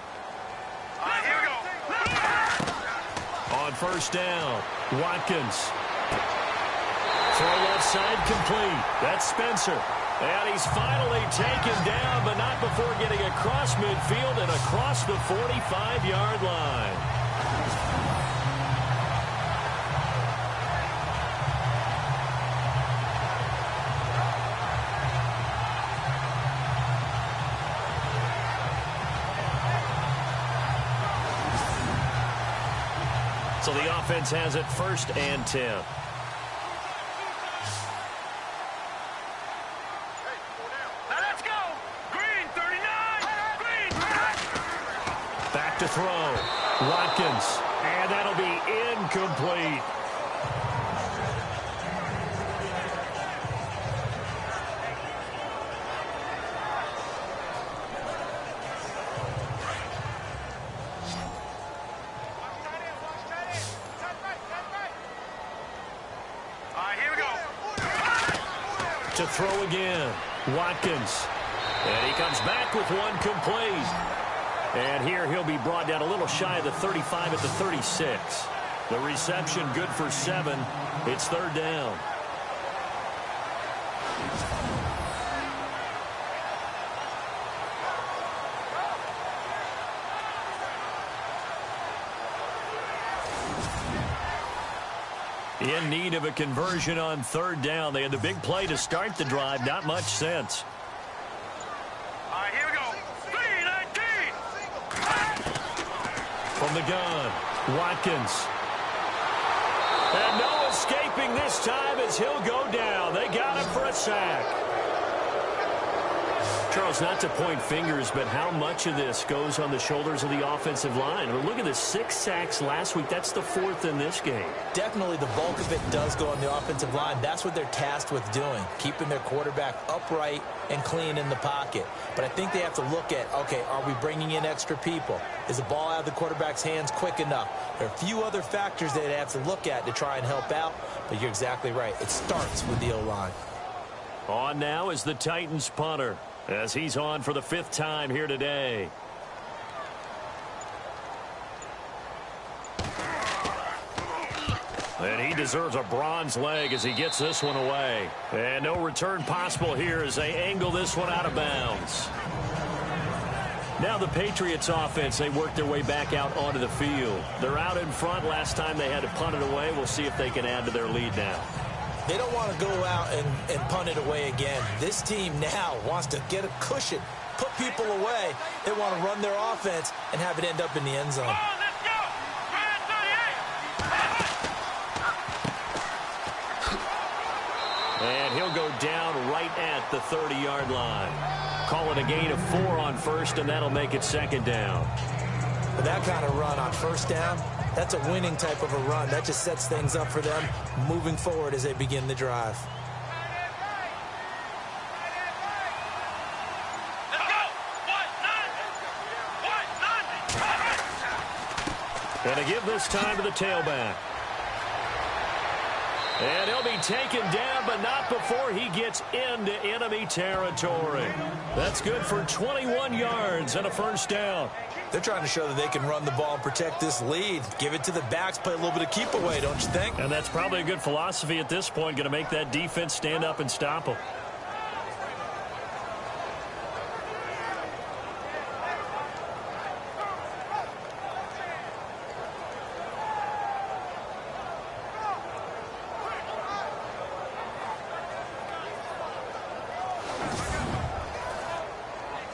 Here we go. On 1st down, Watkins. Throw left side complete. That's Spencer. And he's finally taken down, but not before getting across midfield and across the 45-yard line. So the offense has it 1st and 10. To throw. Watkins. And that'll be incomplete. Here we go. To throw again. Watkins. And he comes back with one complete. And here he'll be brought down a little shy of the 35 at the 36. The reception good for 7. It's 3rd down. In need of a conversion on 3rd down. They had the big play to start the drive. Not much sense. Here we go. 3-19. From the gun, Watkins. And no escaping this time as he'll go down. They got him for a sack. Charles, not to point fingers, but how much of this goes on the shoulders of the offensive line? I mean, look at the 6 sacks last week. That's the 4th in this game. Definitely the bulk of it does go on the offensive line. That's what they're tasked with doing, keeping their quarterback upright and clean in the pocket. But I think they have to look at, okay, are we bringing in extra people? Is the ball out of the quarterback's hands quick enough? There are a few other factors that they have to look at to try and help out, but you're exactly right. It starts with the O-line. On now is the Titans punter, as he's on for the 5th time here today. And he deserves a bronze leg as he gets this one away. And no return possible here as they angle this one out of bounds. Now the Patriots offense, they work their way back out onto the field. They're out in front. Last time they had to punt it away. We'll see if they can add to their lead now. They don't want to go out and punt it away again. This team now wants to get a cushion, put people away. They want to run their offense and have it end up in the end zone. Let's go. And he'll go down right at the 30-yard line. call it a gain of 4 on first, and that'll make it second down. But that kind of run on first down, that's a winning type of a run. That just sets things up for them moving forward as they begin the drive. And to give this time to the tailback. And he'll be taken down, but not before he gets into enemy territory. That's good for 21 yards and a first down. They're trying to show that they can run the ball and protect this lead. Give it to the backs, play a little bit of keep away, don't you think? And that's probably a good philosophy at this point, going to make that defense stand up and stop them.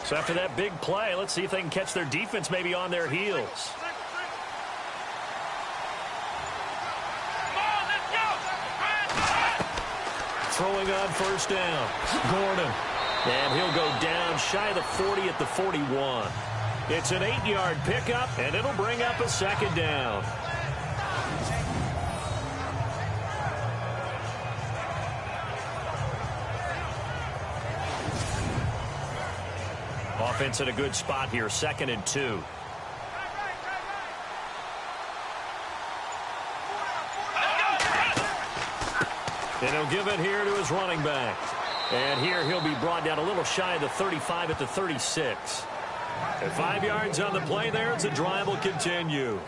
So after that big play, let's see if they can catch their defense maybe on their heels. Throwing on first down. Gordon. And he'll go down shy of the 40 at the 41. It's an 8-yard pickup, and it'll bring up a second down. Offense in a good spot here, 2nd and 2. And he'll give it here to his running back. And here he'll be brought down a little shy of the 35 at the 36. And 5 yards on the play there as the drive will continue.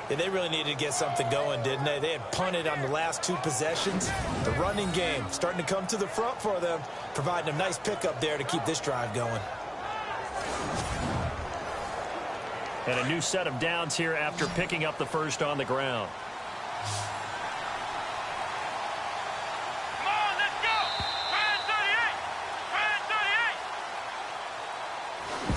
Yeah, they really needed to get something going, didn't they? They had punted on the last 2 possessions. The running game starting to come to the front for them, providing a nice pickup there to keep this drive going. And a new set of downs here after picking up the first on the ground. Come on, let's go! Try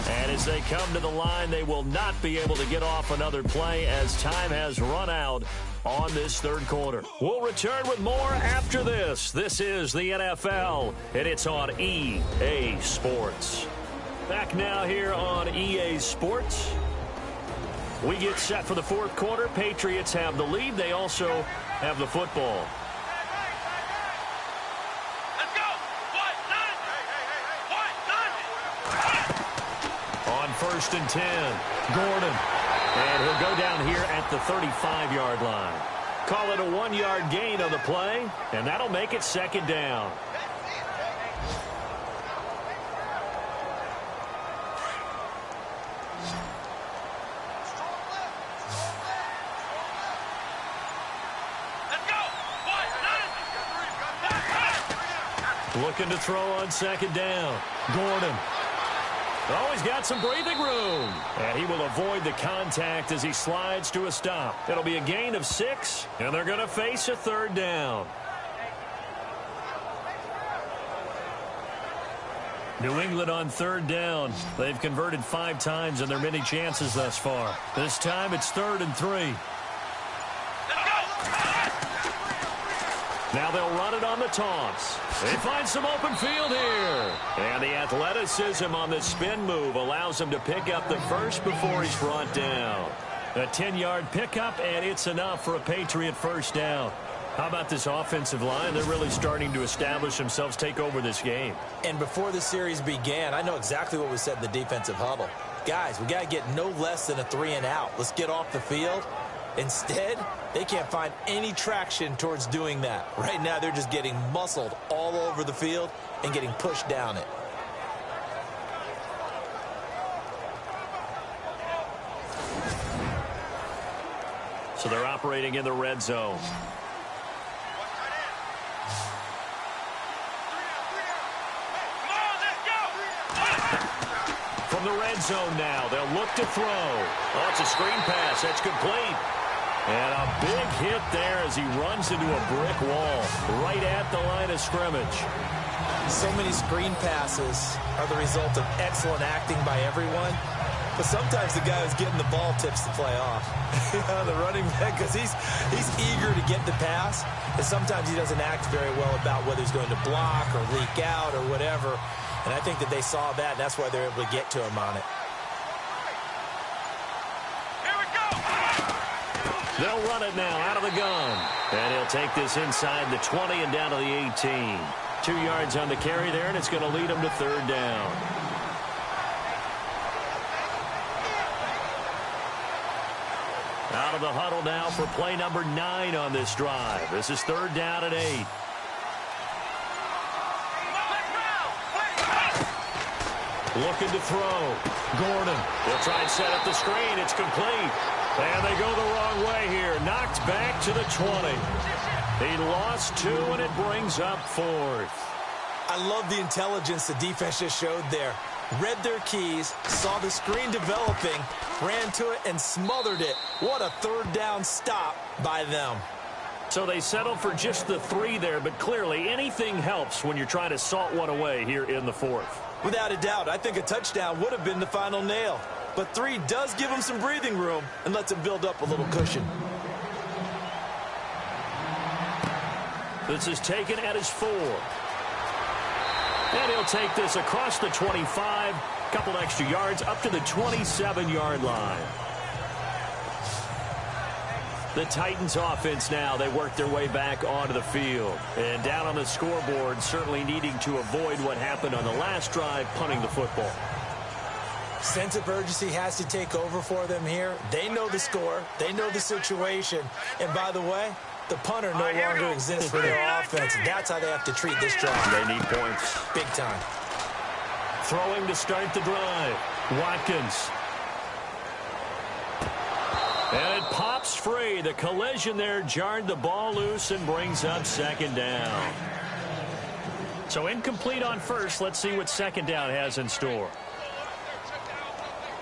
38! And as they come to the line, they will not be able to get off another play as time has run out on this third quarter. We'll return with more after this. This is the NFL, and it's on EA Sports. Back now here on EA Sports. We get set for the fourth quarter. Patriots have the lead. They also have the football. Let's go! On 1st and 10, Gordon. And he'll go down here at the 35-yard line. Call it a 1-yard gain on the play, and that'll make it second down. Looking to throw on second down. Gordon. Oh, he's got some breathing room. And he will avoid the contact as he slides to a stop. It'll be a gain of 6, and they're going to face a third down. New England on third down. They've converted 5 times in their many chances thus far. This time it's 3rd and 3. Now they'll run it on the toss. They find some open field here. And the athleticism on the spin move allows him to pick up the first before he's brought down. A 10-yard pickup, and it's enough for a Patriot first down. How about this offensive line? They're really starting to establish themselves, take over this game. And before the series began, I know exactly what was said in the defensive huddle. Guys, we got to get no less than a 3 and out. Let's get off the field. Instead, they can't find any traction towards doing that. Right now, they're just getting muscled all over the field and getting pushed down it. So they're operating in the red zone. From the red zone now, they'll look to throw. Oh, it's a screen pass. That's complete. And a big hit there as he runs into a brick wall right at the line of scrimmage. So many screen passes are the result of excellent acting by everyone. But sometimes the guy who's getting the ball tips the play off. The running back, because he's eager to get the pass. And sometimes he doesn't act very well about whether he's going to block or leak out or whatever. And I think that they saw that, and that's why they're able to get to him on it. Here we go. They'll run it now out of the gun. And he'll take this inside the 20 and down to the 18. 2 yards on the carry there, and it's going to lead him to third down. Out of the huddle now for play number 9 on this drive. This is third down and 8. Looking to throw. Gordon. He'll try and set up the screen. It's complete. And they go the wrong way here. Knocked back to the 20. He lost 2, and it brings up 4th. I love the intelligence the defense just showed there. Read their keys, saw the screen developing, ran to it, and smothered it. What a third down stop by them. So they settled for just the 3 there, but clearly anything helps when you're trying to salt one away here in the 4th. Without a doubt, I think a touchdown would have been the final nail. But 3 does give him some breathing room and lets him build up a little cushion. This is taken at his 4. And he'll take this across the 25, couple extra yards up to the 27-yard line. The Titans offense now, they work their way back onto the field. And down on the scoreboard, certainly needing to avoid what happened on the last drive, punting the football. Sense of urgency has to take over for them here. They know the score. They know the situation. And by the way, the punter no longer exists for their offense. That's how they have to treat this drive. They need points. Big time. Throwing to start the drive. Watkins. And it pops free. The collision there jarred the ball loose and brings up second down. So incomplete on first. Let's see what second down has in store.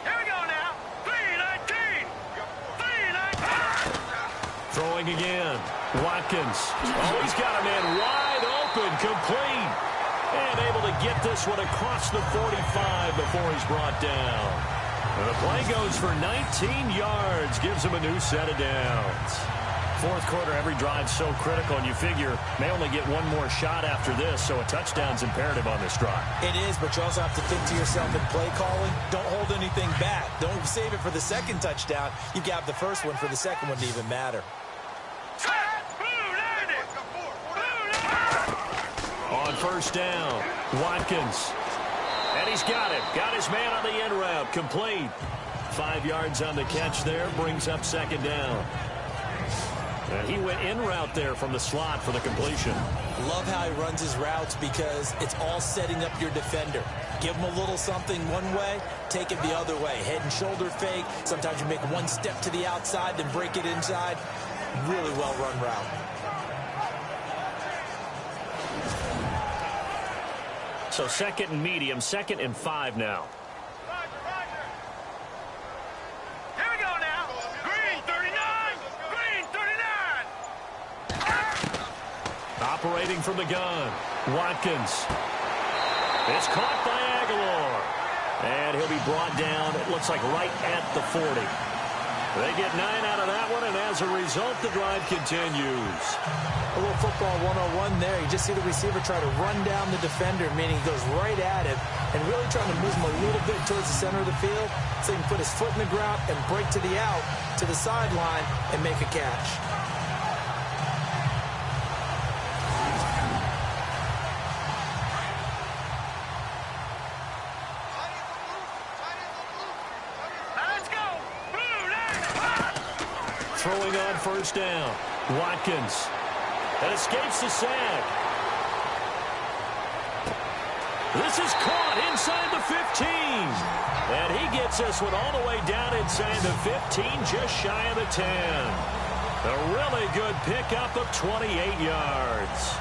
Here we go now. 3-19. 3-19. Throwing again. Watkins. Oh, he's got a man wide open. Complete. And able to get this one across the 45 before he's brought down. And the play goes for 19 yards. Gives him a new set of downs. Fourth quarter, every drive so critical, and you figure may only get one more shot after this, so a touchdown's imperative on this drive. It is, but you also have to think to yourself in play calling, don't hold anything back. Don't save it for the second touchdown. You got the first one for the second one to even matter. On first down, Watkins. And he's got it. Got his man on the end route. Complete. 5 yards on the catch there. Brings up second down. And he went in route there from the slot for the completion. Love how he runs his routes because it's all setting up your defender. Give him a little something one way, take it the other way. Head and shoulder fake. Sometimes you make one step to the outside, then break it inside. Really well-run route. So second and medium, 2nd and 5 now. Here we go now. Green 39. Green 39. Operating from the gun. Watkins. It's caught by Aguilar. And he'll be brought down, it looks like right at the 40. They get 9 out of that one, and as a result, the drive continues. A little football 101 there. You just see the receiver try to run down the defender, meaning he goes right at him and really trying to move him a little bit towards the center of the field so he can put his foot in the ground and break to the out, to the sideline, and make a catch. Let's go. Throwing on first down. Watkins. And escapes the sack. This is caught inside the 15. And he gets this one all the way down inside the 15, just shy of the 10. A really good pickup of 28 yards.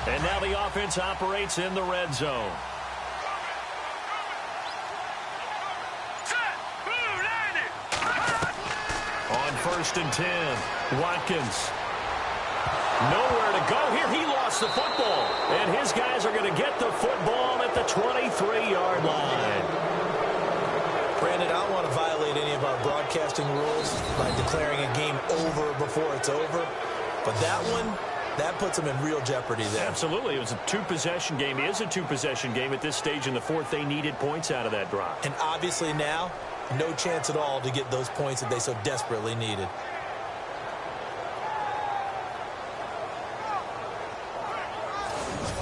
And now the offense operates in the red zone. On 1st and 10, Watkins. Nowhere to go here. He lost the football. And his guys are going to get the football at the 23-yard line. Brandon, I don't want to violate any of our broadcasting rules by declaring a game over before it's over. But that one, that puts them in real jeopardy there. Absolutely. It was a two-possession game. It is a two-possession game at this stage in the fourth. They needed points out of that drive. And obviously now, no chance at all to get those points that they so desperately needed.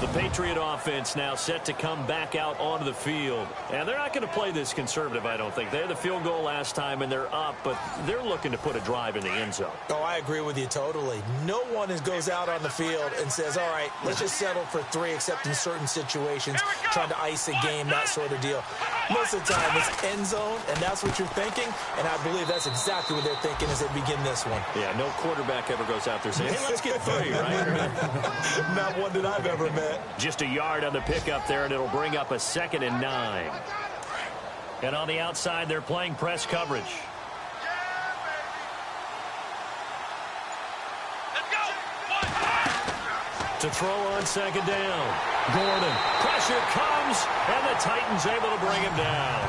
The Patriot offense now set to come back out onto the field. And they're not going to play this conservative, I don't think. They had the field goal last time, and they're up, but they're looking to put a drive in the end zone. Oh, I agree with you totally. No one goes out on the field and says, all right, let's just settle for 3, except in certain situations, trying to ice a game, that sort of deal. Most of the time, it's end zone, and that's what you're thinking, and I believe that's exactly what they're thinking as they begin this one. Yeah, no quarterback ever goes out there saying, hey, let's get 3, right? Not one that I've ever met. Just a yard on the pickup there, and it'll bring up a 2nd and 9. And on the outside, they're playing press coverage. Let's go. To throw on 2nd down. Gordon. Pressure comes, and the Titans able to bring him down.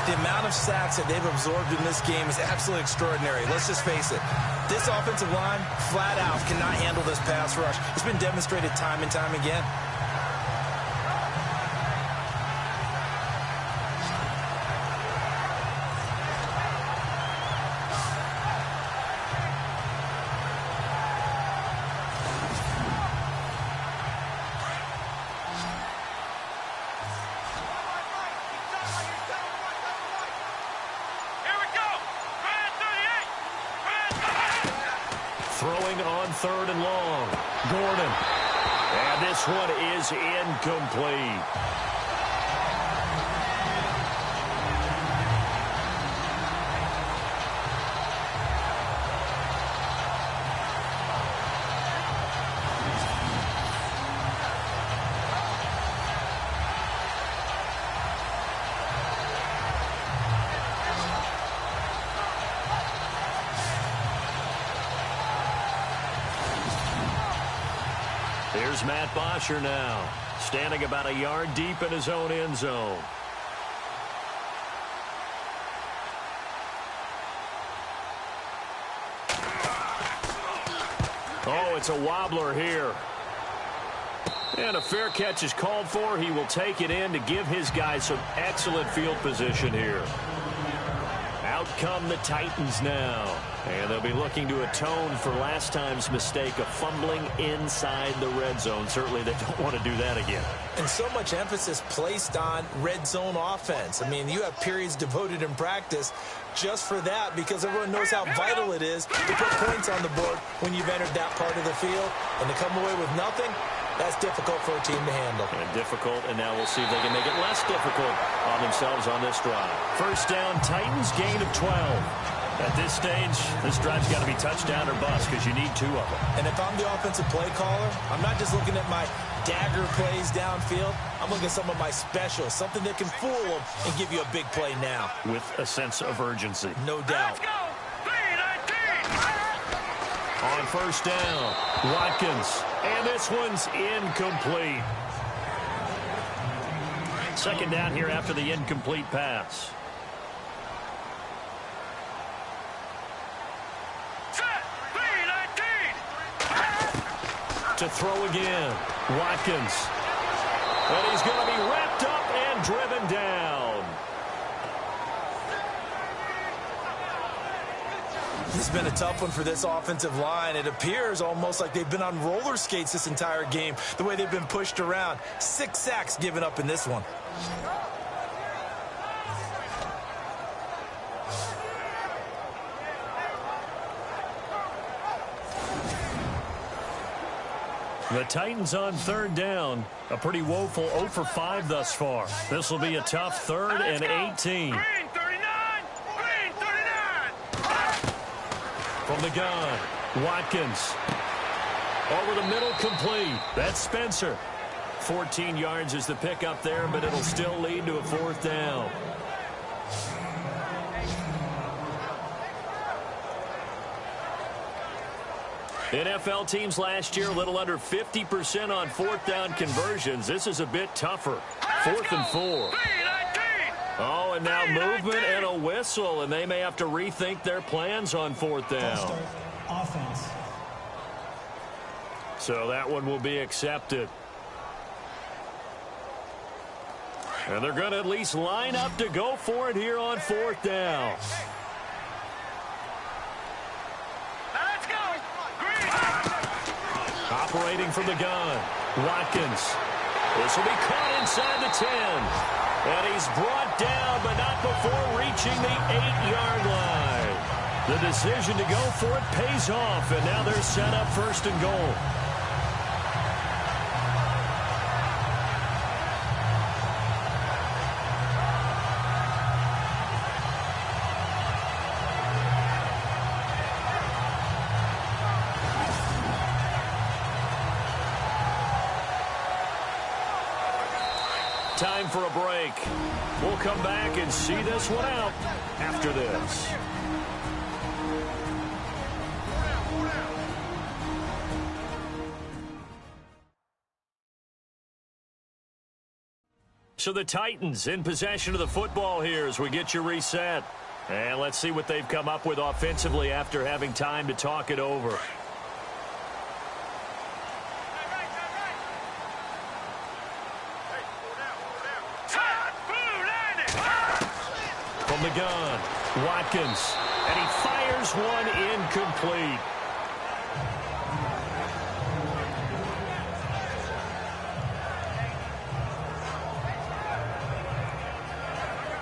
The amount of sacks that they've absorbed in this game is absolutely extraordinary. Let's just face it. This offensive line, flat out, cannot handle this pass rush. It's been demonstrated time and time again. Throwing on 3rd and long. Gordon. And this one is incomplete. Here's Matt Bosher now, standing about a yard deep in his own end zone. Oh, it's a wobbler here. And a fair catch is called for. He will take it in to give his guys some excellent field position here. Out come the Titans now. And they'll be looking to atone for last time's mistake of fumbling inside the red zone. Certainly they don't want to do that again. And so much emphasis placed on red zone offense. I mean, you have periods devoted in practice just for that, because everyone knows how vital it is to put points on the board when you've entered that part of the field. And to come away with nothing, that's difficult for a team to handle. And difficult, and now we'll see if they can make it less difficult on themselves on this drive. First down, Titans, gain of 12. At this stage, this drive's got to be touchdown or bust, because you need 2 of them. And if I'm the offensive play caller, I'm not just looking at my dagger plays downfield. I'm looking at some of my specials, something that can fool them and give you a big play now. With a sense of urgency. No doubt. Let's go. 3-19. On first down, Watkins. And this one's incomplete. Second down here after the incomplete pass. To throw again, Watkins. And he's going to be wrapped up and driven down. This has been a tough one for this offensive line. It appears almost like they've been on roller skates this entire game, the way they've been pushed around. 6 sacks given up in this one. The Titans on third down. A pretty woeful 0 for 5 thus far. This will be a tough 3rd and 18. Green 39. Green 39. From the gun, Watkins. Over the middle, complete. That's Spencer. 14 yards is the pickup there, but it'll still lead to a 4th down. NFL teams last year, a little under 50% on fourth down conversions. This is a bit tougher. 4th and 4. Oh, and now movement and a whistle, and they may have to rethink their plans on 4th down. Offense. So that one will be accepted. And they're going to at least line up to go for it here on 4th down. Let's go. Operating from the gun, Watkins. This will be caught inside the 10. And he's brought down, but not before reaching the 8-yard line. The decision to go for it pays off, and now they're set up 1st and goal. Time for a break. We'll come back and see this one out after this. So the Titans in possession of the football here as we get you reset. And let's see what they've come up with offensively after having time to talk it over. From the gun, Watkins, and he fires one incomplete.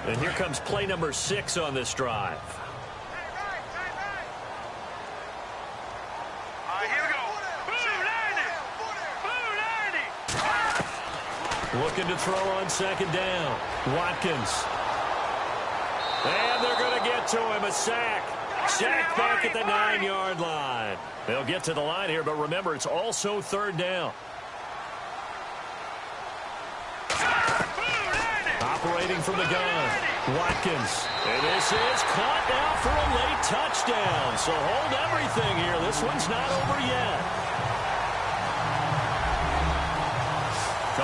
And here comes play number 6 on this drive. Looking to throw on 2nd down. Watkins. And they're going to get to him. A sack. Sack back at the 9-yard line. They'll get to the line here, but remember, it's also 3rd down. Operating from the gun, Watkins. And this is caught now for a late touchdown. So hold everything here. This one's not over yet.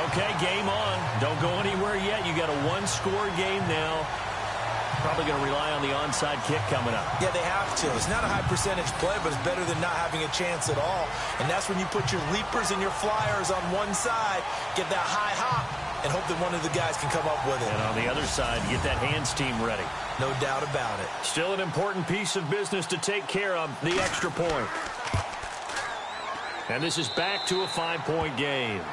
Okay, game on. Don't go anywhere yet. You got a 1-score game now. Probably going to rely on the onside kick coming up. Yeah, they have to. It's not a high percentage play, but it's better than not having a chance at all. And that's when you put your leapers and your flyers on one side, get that high hop, and hope that one of the guys can come up with it. And on the other side, get that hands team ready. No doubt about it. Still an important piece of business to take care of, the extra point. And this is back to a 5-point game.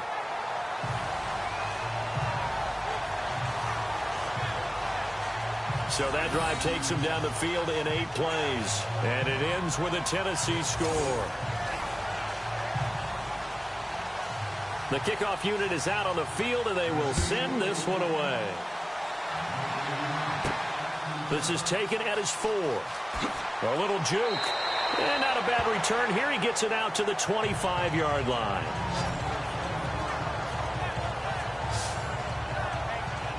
So that drive takes him down the field in 8 plays. And it ends with a Tennessee score. The kickoff unit is out on the field, and they will send this one away. This is taken at his 4. A little juke. And not a bad return. Here he gets it out to the 25-yard line.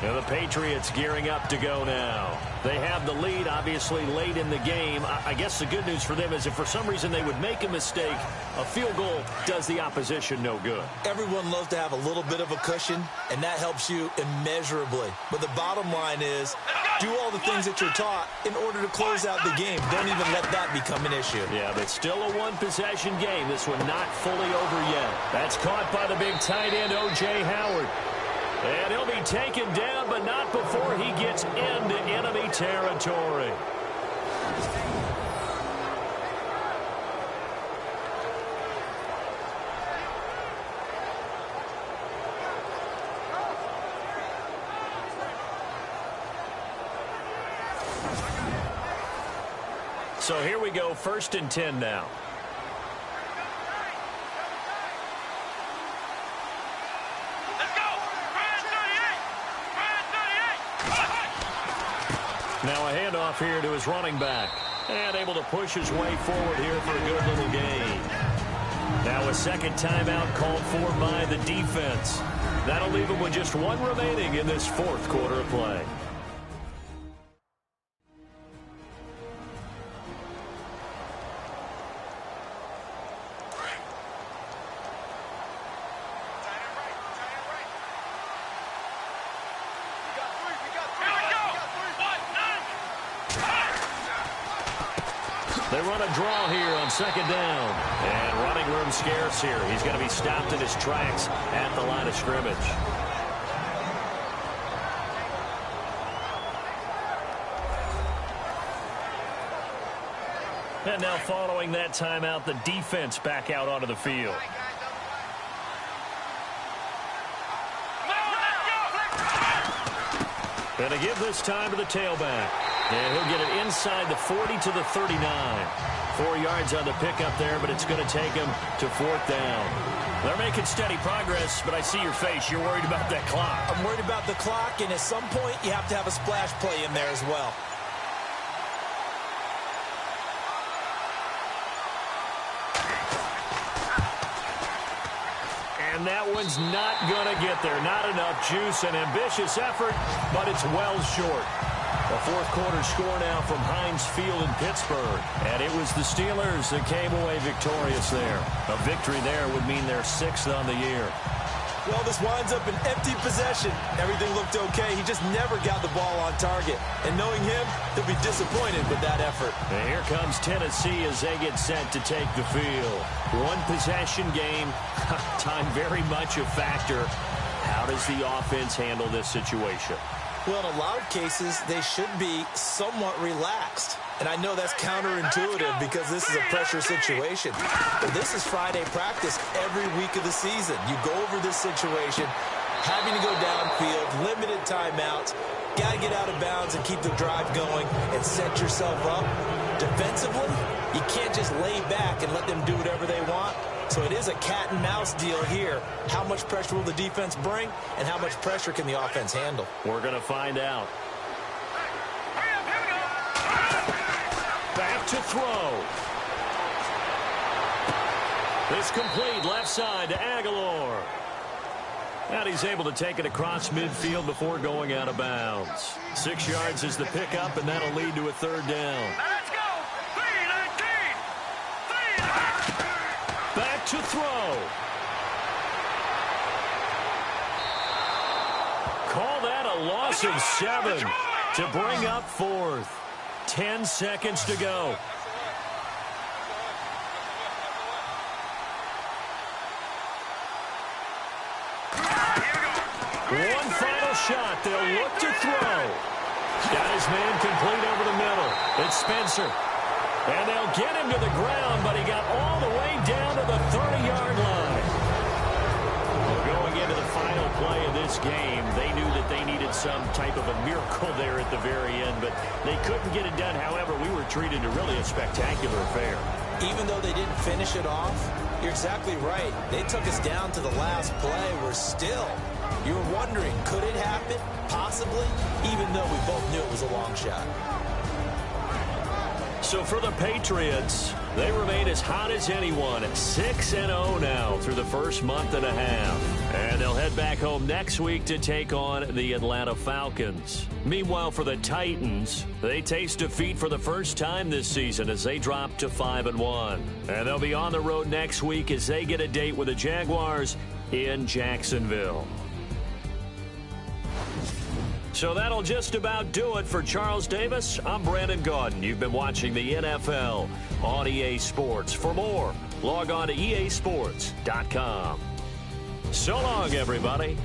And the Patriots gearing up to go now. They have the lead, obviously, late in the game. I guess the good news for them is if for some reason they would make a mistake, a field goal does the opposition no good. Everyone loves to have a little bit of a cushion, and that helps you immeasurably. But the bottom line is, do all the things that you're taught in order to close out the game. Don't even let that become an issue. Yeah, but still a one-possession game. This one not fully over yet. That's caught by the big tight end, O.J. Howard. And he'll be taken down, but not before he gets into enemy territory. So here we go, 1st and 10 now. Now a handoff here to his running back. And able to push his way forward here for a good little gain. Now a second timeout called for by the defense. That'll leave him with just 1 remaining in this 4th quarter of play. They run a draw here on second down. And running room scarce here. He's going to be stopped in his tracks at the line of scrimmage. And now following that timeout, the defense back out onto the field. Going to give this time to the tailback. And he'll get it inside the 40 to the 39. 4 yards on the pickup there, but it's going to take him to fourth down. They're making steady progress, but I see your face. You're worried about that clock. I'm worried about the clock, and at some point, you have to have a splash play in there as well. And that one's not going to get there. Not enough juice. An ambitious effort, but it's well short. A fourth quarter score now from Heinz Field in Pittsburgh. And it was the Steelers that came away victorious there. A victory there would mean they're 6th on the year. Well, this winds up an empty possession. Everything looked okay. He just never got the ball on target. And knowing him, he'll be disappointed with that effort. And here comes Tennessee as they get set to take the field. One possession game. Time very much a factor. How does the offense handle this situation? Well, in a lot of cases, they should be somewhat relaxed. And I know that's counterintuitive because this is a pressure situation. But this is Friday practice every week of the season. You go over this situation, having to go downfield, limited timeouts, got to get out of bounds and keep the drive going and set yourself up. Defensively, you can't just lay back and let them do whatever they want. So it is a cat and mouse deal here. How much pressure will the defense bring, and how much pressure can the offense handle? We're going to find out. Back to throw. This complete left side to Aguilar. And he's able to take it across midfield before going out of bounds. 6 yards is the pickup, and that'll lead to a third down. Let's go. 3-19. Back to throw. Call that a loss of 7 to bring up fourth. 10 seconds to go. One final shot. They'll look to throw. Got his man complete over the middle. It's Spencer. And they'll get him to the ground, but he got all the way down to the 30-yard line. Well, going into the final play of this game, they knew that they needed some type of a miracle there at the very end, but they couldn't get it done. However, we were treated to really a spectacular affair. Even though they didn't finish it off, you're exactly right. They took us down to the last play. We're still, you were wondering, could it happen? Possibly, even though we both knew it was a long shot. So for the Patriots, they remain as hot as anyone at 6-0 now through the first month and a half. And they'll head back home next week to take on the Atlanta Falcons. Meanwhile, for the Titans, they taste defeat for the first time this season as they drop to 5-1. And they'll be on the road next week as they get a date with the Jaguars in Jacksonville. So that'll just about do it for Charles Davis. I'm Brandon Gaudin. You've been watching the NFL on EA Sports. For more, log on to easports.com. So long, everybody.